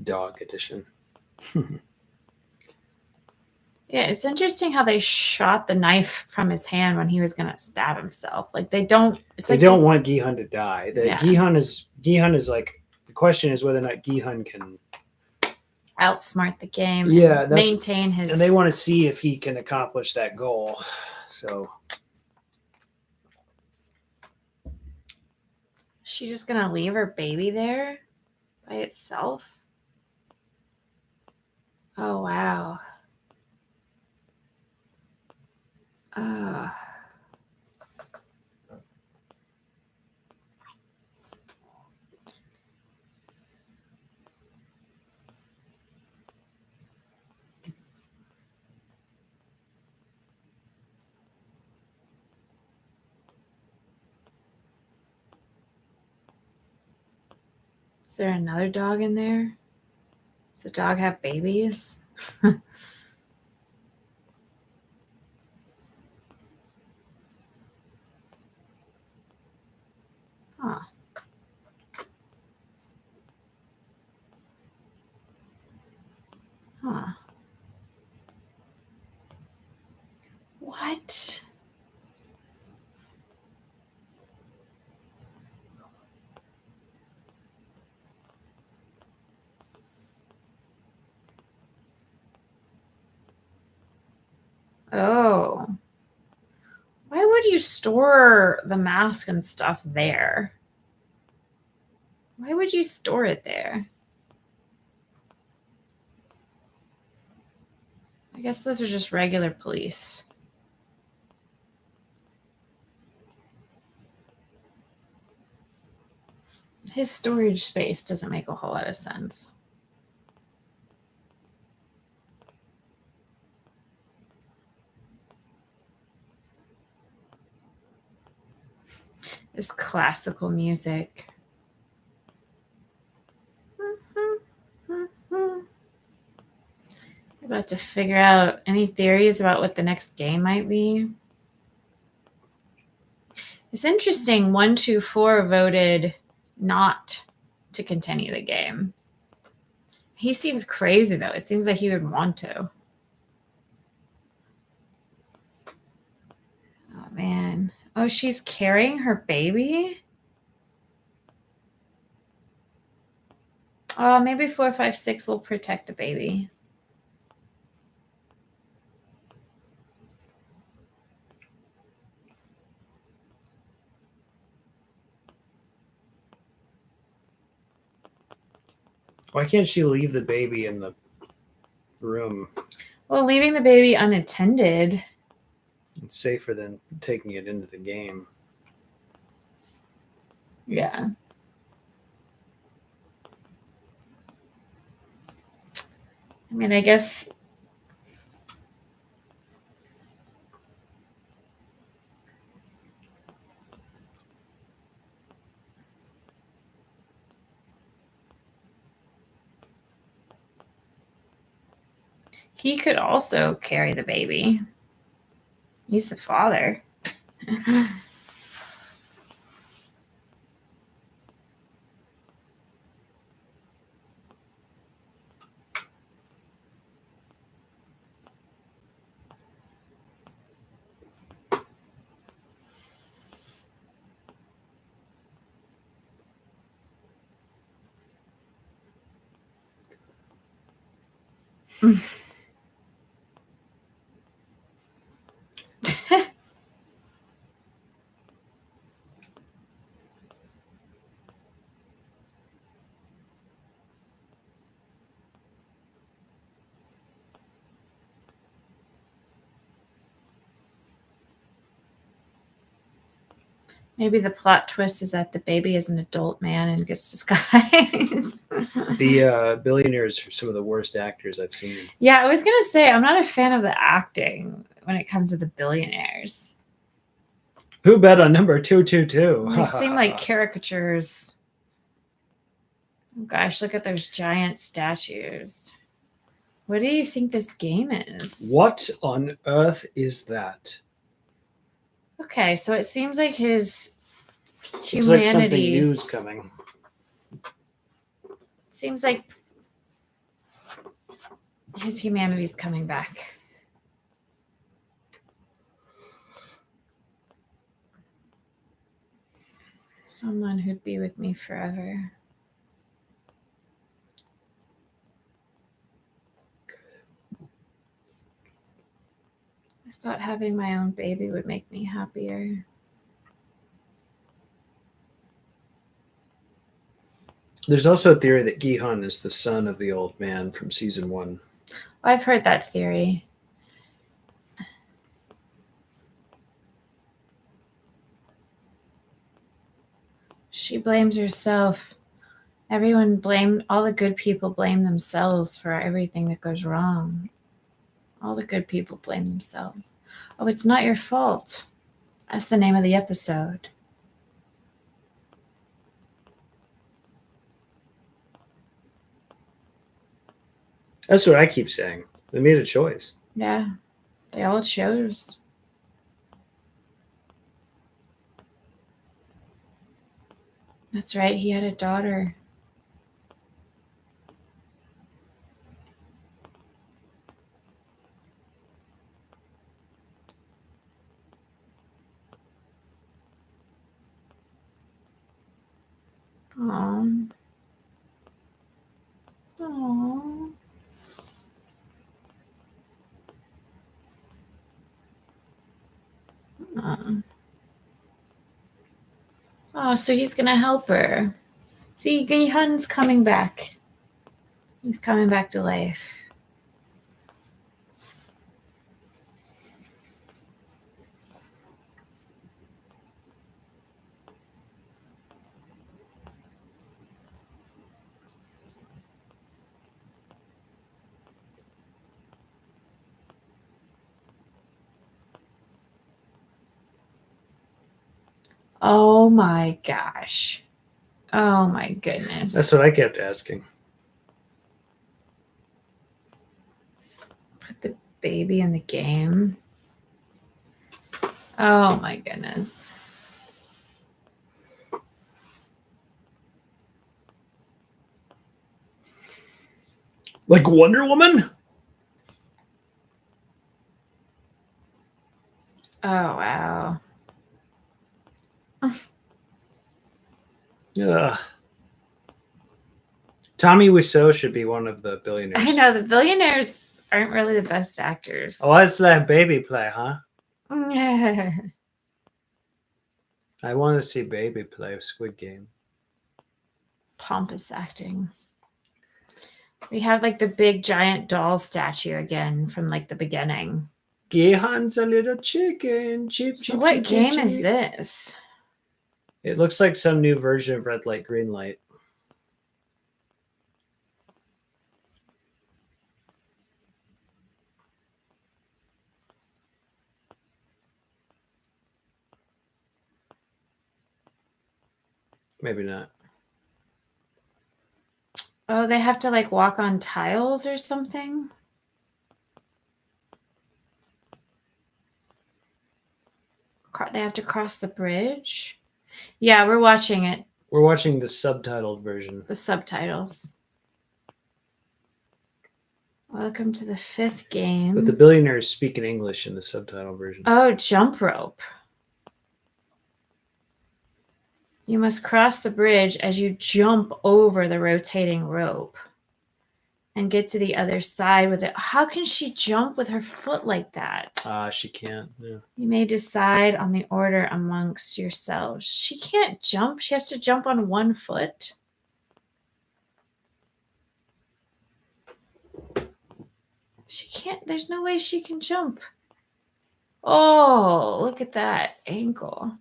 Dog edition. Yeah, it's interesting how they shot the knife from his hand when he was gonna stab himself. Like they don't. It's They like don't want Gi-hun to die. Yeah. Gi-hun is like, the question is whether or not Gi-hun can outsmart the game. Yeah, and that's- maintain his. and they want to see if he can accomplish that goal. So She just gonna leave her baby there by itself? Oh wow. Is there another dog in there? Does the dog have babies? Huh. Huh. What? Oh. Why would you store the mask and stuff there? Why would you store it there? I guess those are just regular police. His storage space doesn't make a whole lot of sense. This classical music. About to figure out any theories about what the next game might be. It's interesting. 124 voted not to continue the game. He seems crazy though. It seems like he would want to. Oh man. Oh, she's carrying her baby? Oh, maybe 456 will protect the baby. Why can't she leave the baby in the room? Well, leaving the baby unattended. It's safer than taking it into the game. Yeah. I mean, I guess he could also carry the baby. He's the father. Maybe the plot twist is that the baby is an adult man and gets disguised. The billionaires are some of the worst actors I've seen. Yeah, I was going to say, I'm not a fan of the acting when it comes to the billionaires. Who bet on number 222? They seem like caricatures. Oh gosh, look at those giant statues. What do you think this game is? What on earth is that? Okay, so it seems like his It's like something humanity. new's coming. Seems like his humanity's coming back. Someone who'd be with me forever. I thought having my own baby would make me happier. There's also a theory that Gi-hun is the son of the old man from season 1. I've heard that theory. She blames herself. All the good people blame themselves for everything that goes wrong. All the good people blame themselves. Oh, it's not your fault. That's the name of the episode. That's what I keep saying. They made a choice. Yeah, they all chose. That's right, he had a daughter. Aww. Aww. Aww. Oh, so he's gonna help her. See, Gi-hun's coming back. He's coming back to life. Oh my gosh. Oh my goodness. That's what I kept asking. Put the baby in the game. Oh my goodness. Like Wonder Woman? Oh wow. Ugh. Tommy Wiseau should be one of the billionaires. I know the billionaires aren't really the best actors. Oh, let's let Baby play, huh? I want to see Baby play Squid Game. Pompous acting. We have like the big giant doll statue again from like the beginning. Gihan's a little chicken. Cheep, So cheep, what cheep, game cheep, is cheep. this? It looks like some new version of Red Light, Green Light. Maybe not. Oh, they have to like walk on tiles or something? They have to cross the bridge? Yeah, we're watching it. We're watching the subtitled version. The subtitles. Welcome to the 5th game. But the billionaires speak in English in the subtitle version. Oh, jump rope. You must cross the bridge as you jump over the rotating rope and get to the other side with it. How can she jump with her foot like that? She can't. Yeah. You may decide on the order amongst yourselves. She can't jump. She has to jump on one foot. She can't. There's no way she can jump. Oh, look at that ankle.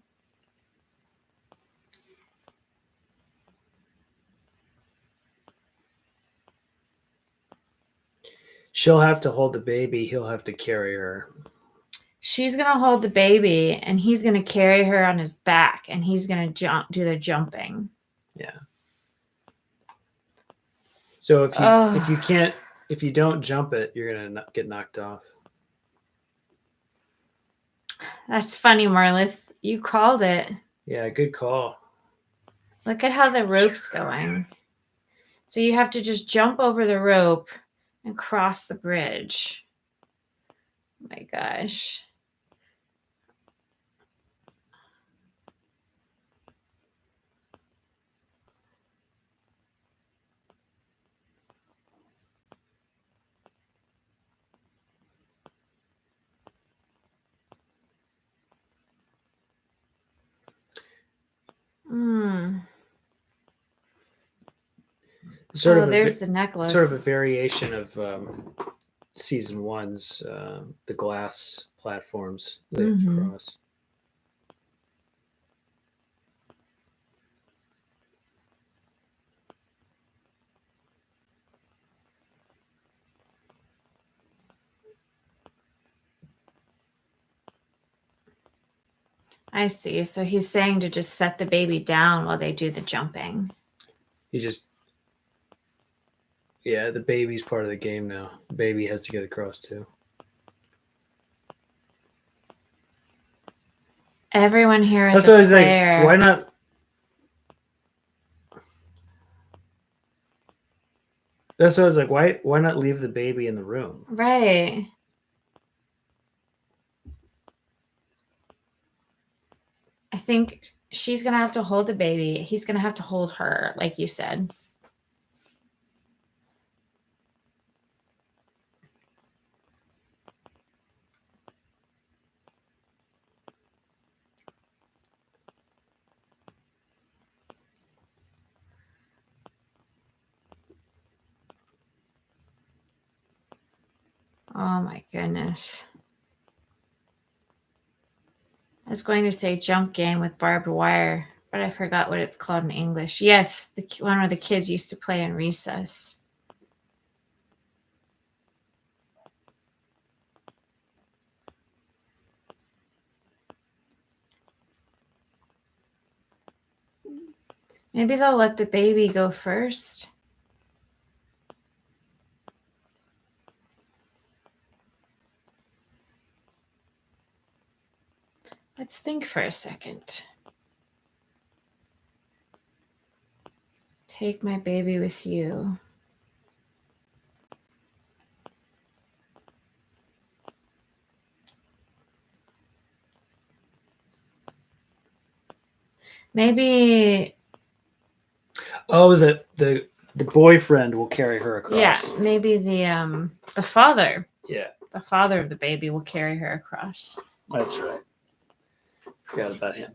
She'll have to hold the baby. He'll have to carry her. She's going to hold the baby and he's going to carry her on his back and he's going to do the jumping. Yeah. So if you don't jump it, you're going to get knocked off. That's funny, Marlith. You called it. Yeah, good call. Look at how the rope's going. So you have to just jump over the rope and cross the bridge. Oh my gosh. There's the necklace. Sort of a variation of season 1's the glass platforms they have to cross. I see. So he's saying to just set the baby down while they do the jumping. Yeah, the baby's part of the game now. The baby has to get across too. Everyone here is That's what I was like, why not? That's what I was like, why not leave the baby in the room? Right. I think she's going to have to hold the baby. He's going to have to hold her, like you said. Oh my goodness. I was going to say jump game with barbed wire, but I forgot what it's called in English. Yes, the one where the kids used to play in recess. Maybe they'll let the baby go first. Let's think for a second. Take my baby with you. Maybe, Oh, the boyfriend will carry her yeah, across. maybe the father, Yeah, the father of the baby will carry her across. that's right. Forgot about him.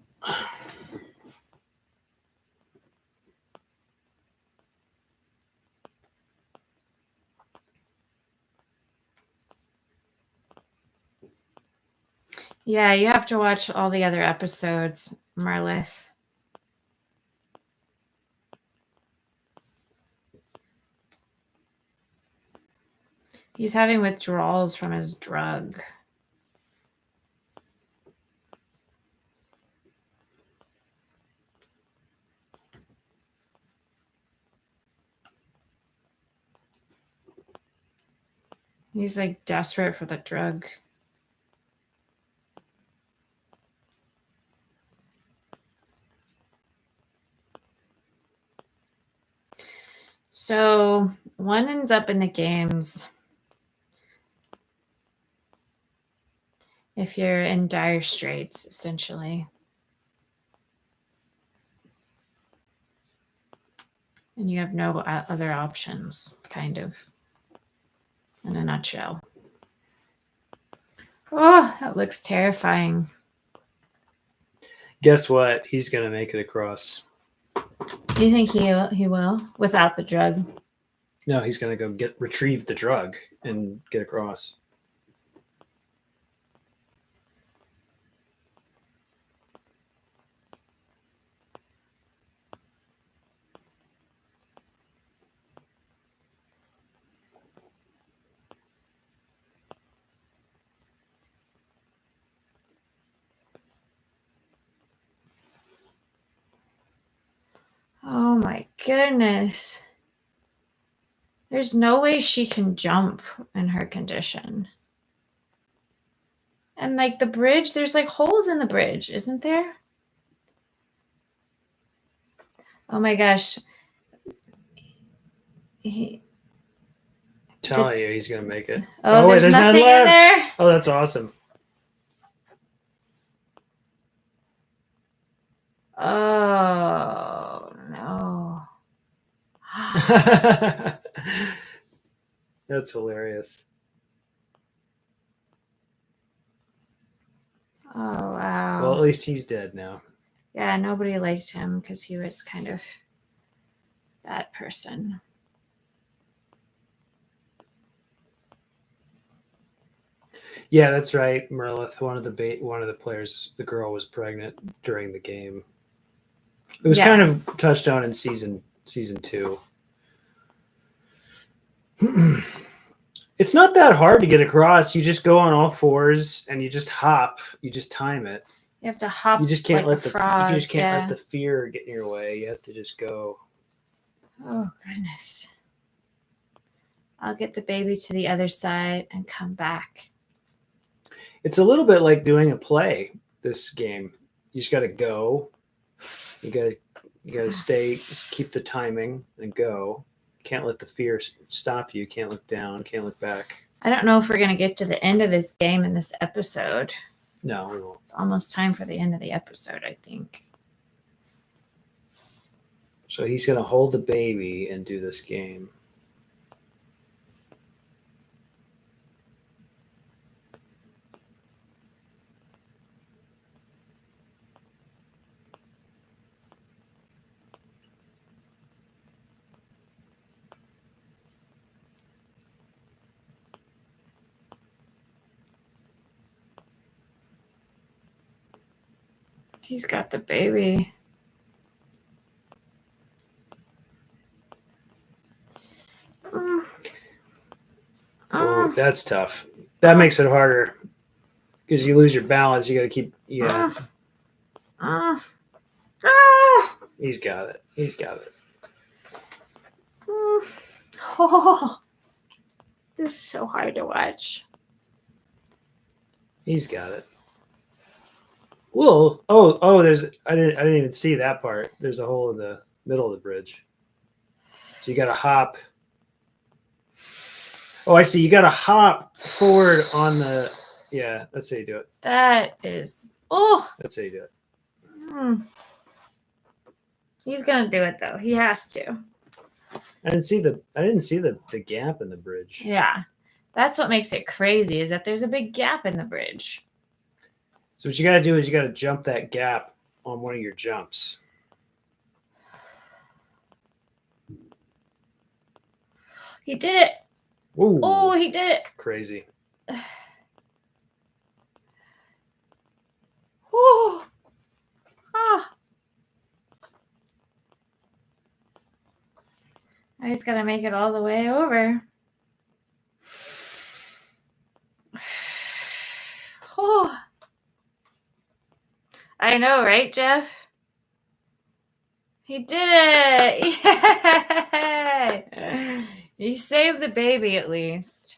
Yeah, you have to watch all the other episodes, Marlith. He's having withdrawals from his drug. He's like desperate for the drug. So one ends up in the games if you're in dire straits, essentially. And you have no other options, kind of, in a nutshell. Oh, that looks terrifying. Guess what? He's gonna make it across. Do you think he will without the drug? No, he's gonna go retrieve the drug and get across. Oh my goodness. There's no way she can jump in her condition. And like the bridge, there's like holes in the bridge, isn't there? Oh my gosh. Telling you, he's gonna make it. Oh, Wait, there's none nothing in left. there. Oh, that's awesome. Oh no. That's hilarious. Oh wow. Well, at least he's dead now. Yeah, nobody liked him because he was kind of that person. Yeah, that's right, Merlith. One of the players, the girl was pregnant during the game. It was kind of touched on in season 2. It's not that hard to get across. You just go on all fours and you just hop. You just time it. You have to hop. You just can't like let a frog. You just can't let the fear get in your way. You have to just go. Oh goodness. I'll get the baby to the other side and come back. It's a little bit like doing a play. This game, you just got to go. You got to stay. Just keep the timing and go. Can't let the fear stop you. Can't look down. Can't look back. I don't know if we're going to get to the end of this game in this episode. No, we won't. It's almost time for the end of the episode, I think. So he's going to hold the baby and do this game. He's got the baby. Oh, that's tough. That makes it harder because you lose your balance. You got to keep. Yeah. He's got it. He's got it. Oh, this is so hard to watch. He's got it. Well, oh, there's. I didn't even see that part. There's a hole in the middle of the bridge. So you got to hop. Oh, I see. You got to hop forward on the. Yeah, that's how you do it. That is. Oh. That's how you do it. He's gonna do it though. He has to. I didn't see the gap in the bridge. Yeah. That's what makes it crazy, is that there's a big gap in the bridge. So what you got to do is you got to jump that gap on one of your jumps. He did it. Ooh, Oh, he did it. crazy. Oh. Ah. I just gotta make it all the way over. Oh. I know, right, Jeff? He did it! Yay! You saved the baby at least.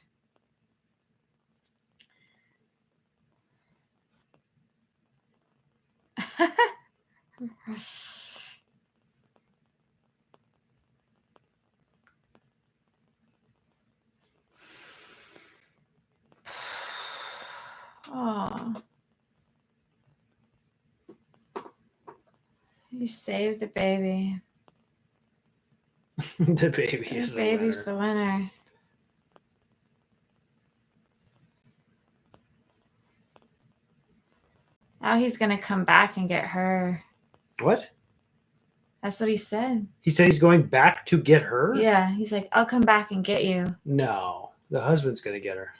Oh. You saved the baby. The baby is The baby's the the winner. Now he's gonna come back and get her. What? That's what he said. He said he's going back to get her? Yeah, he's like, I'll come back and get you. No, the husband's going to get her.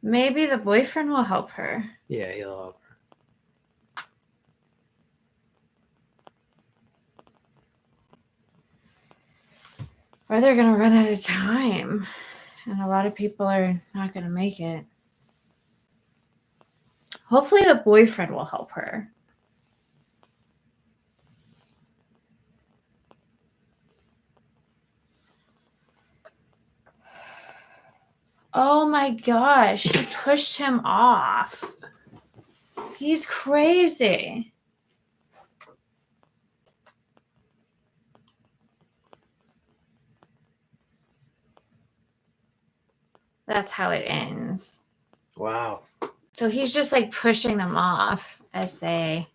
Maybe the boyfriend will help her. Yeah, he'll help her. Or they're gonna run out of time. And a lot of people are not gonna make it. Hopefully the boyfriend will help her. Oh my gosh, he pushed him off. He's crazy. That's how it ends. Wow. So he's just like pushing them off as they.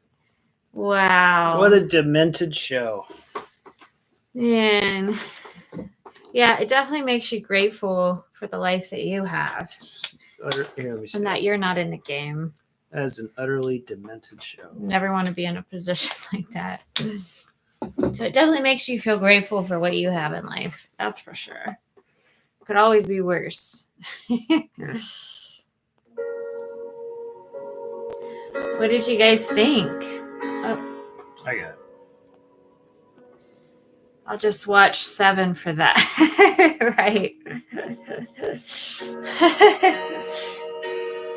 Wow. What a demented show. And yeah, it definitely makes you grateful for the life that you have. Here, let me see. And that you're not in the game. That is an utterly demented show. Never want to be in a position like that. So it definitely makes you feel grateful for what you have in life. That's for sure. Could always be worse. What did you guys think? Oh, I got it. I'll just watch 7 for that. Right.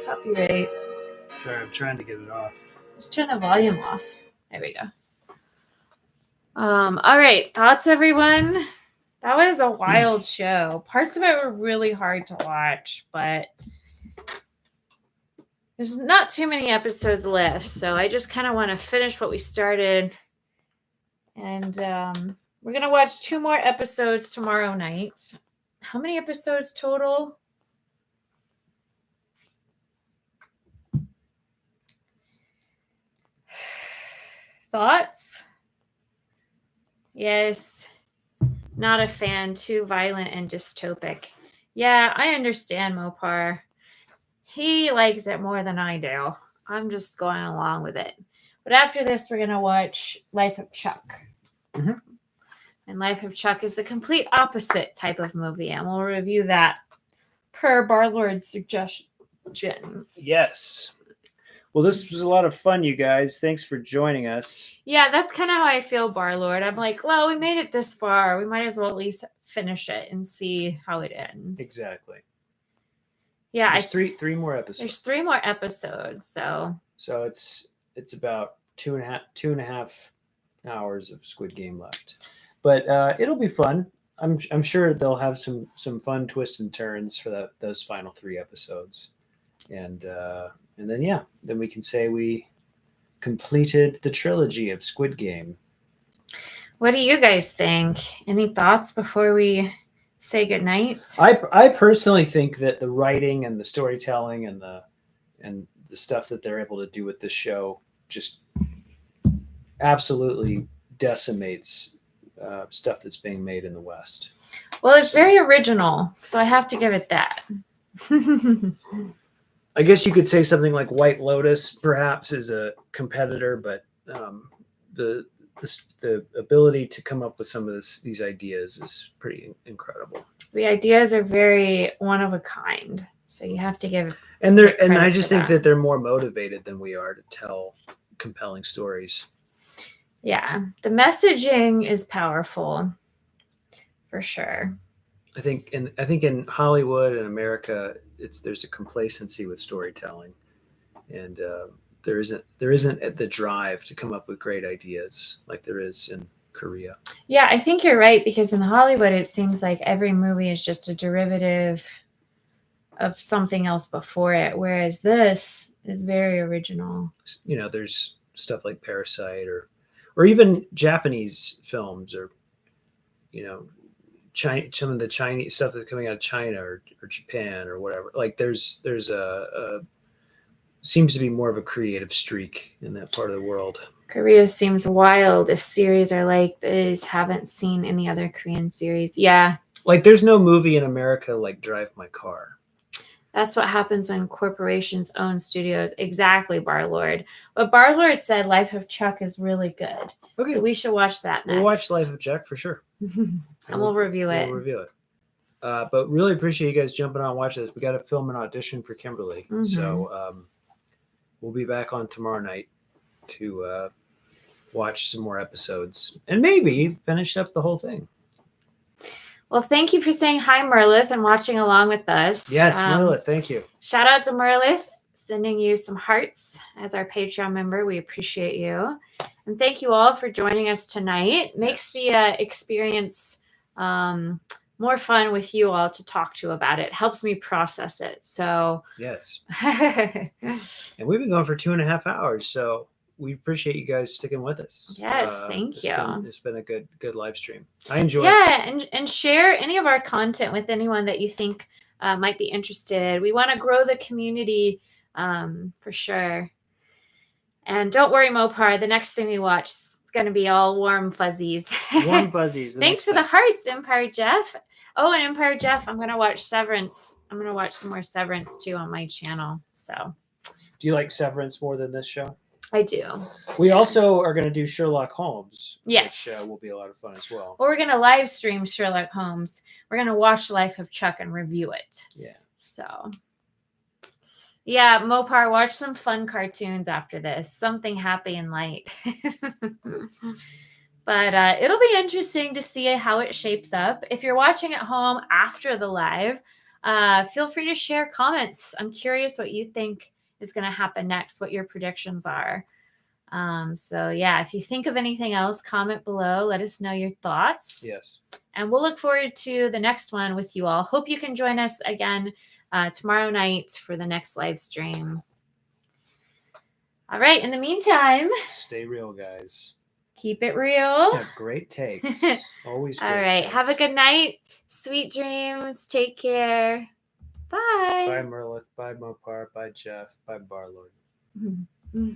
Copyright. Sorry, I'm trying to get it off. Just turn the volume off. There we go. All right. Thoughts, everyone? That was a wild show. Parts of it were really hard to watch, but there's not too many episodes left. So I just kind of want to finish what we started. And we're going to watch 2 more episodes tomorrow night. How many episodes total? Thoughts? Yes. Not a fan. Too violent and dystopic. Yeah, I understand, Mopar. He likes it more than I do. I'm just going along with it. But after this, we're going to watch Life of Chuck. Mm-hmm. And Life of Chuck is the complete opposite type of movie. And we'll review that per Barlord's suggestion. Yes. Well, this was a lot of fun, you guys. Thanks for joining us. Yeah, that's kind of how I feel, Barlord. I'm like, well, we made it this far. We might as well at least finish it and see how it ends. Exactly. Yeah, there's three more episodes. There's 3 more episodes, so it's about two and a half hours of Squid Game left, but it'll be fun. I'm sure they'll have some fun twists and turns for those final 3 episodes, and then then we can say we completed the trilogy of Squid Game. What do you guys think? Any thoughts before we say goodnight. I personally think that the writing and the storytelling and the stuff that they're able to do with this show just absolutely decimates stuff that's being made in the West. Well, it's very original, so I have to give it that. I guess you could say something like White Lotus perhaps is a competitor, but the the ability to come up with some of these ideas is pretty incredible. The ideas are very one of a kind, so you have to give. And I just think that they're more motivated than we are to tell compelling stories. Yeah, the messaging is powerful, for sure. I think in Hollywood and America, there's a complacency with storytelling, and there isn't the drive to come up with great ideas like there is in Korea. Yeah, I think you're right, because in Hollywood it seems like every movie is just a derivative of something else before it, whereas this is very original. There's stuff like Parasite or even Japanese films, or some of the Chinese stuff that's coming out of China or Japan or whatever. Like there's a seems to be more of a creative streak in that part of the world. Korea seems wild if series are like this. Haven't seen any other Korean series. Yeah. Like there's no movie in America like Drive My Car. That's what happens when corporations own studios. Exactly, Barlord. But Barlord said Life of Chuck is really good. Okay. So we should watch that next. We'll watch Life of Chuck for sure. And we'll review it. We'll review it. But really appreciate you guys jumping on and watching this. We got to film an audition for Kimberly. Mm-hmm. So we'll be back on tomorrow night to watch some more episodes and maybe finish up the whole thing. Well, thank you for saying hi, Merlith, and watching along with us. Yes, Merlith, thank you. Shout out to Merlith, sending you some hearts as our Patreon member. We appreciate you. And thank you all for joining us tonight. Makes the experience more fun with you all to talk to about it. Helps me process it. So yes. And we've been going for 2.5 hours, so we appreciate you guys sticking with us. Yes, thank you. It's been a good live stream. I enjoyed it. Yeah, and share any of our content with anyone that you think might be interested. We want to grow the community for sure. And don't worry, Mopar, the next thing we watch is going to be all warm fuzzies. Warm fuzzies. Thanks for the hearts, Empire Jeff. Oh, and Empire Jeff, I'm going to watch Severance. I'm going to watch some more Severance too on my channel. So, do you like Severance more than this show? I do. We also are going to do Sherlock Holmes. Yes. Which will be a lot of fun as well. Or we're going to live stream Sherlock Holmes. We're going to watch Life of Chuck and review it. Yeah. So, yeah, Mopar, watch some fun cartoons after this. Something happy and light. But it'll be interesting to see how it shapes up. If you're watching at home after the live, feel free to share comments. I'm curious what you think is going to happen next, what your predictions are. So yeah, if you think of anything else, comment below. Let us know your thoughts. Yes. And we'll look forward to the next one with you all. Hope you can join us again tomorrow night for the next live stream. All right. In the meantime, stay real, guys. Keep it real. Have great takes. Always great all right. takes. Have a good night. Sweet dreams. Take care. Bye. Bye, Merlith. Bye, Mopar. Bye, Jeff. Bye, Barlord. Mm-hmm.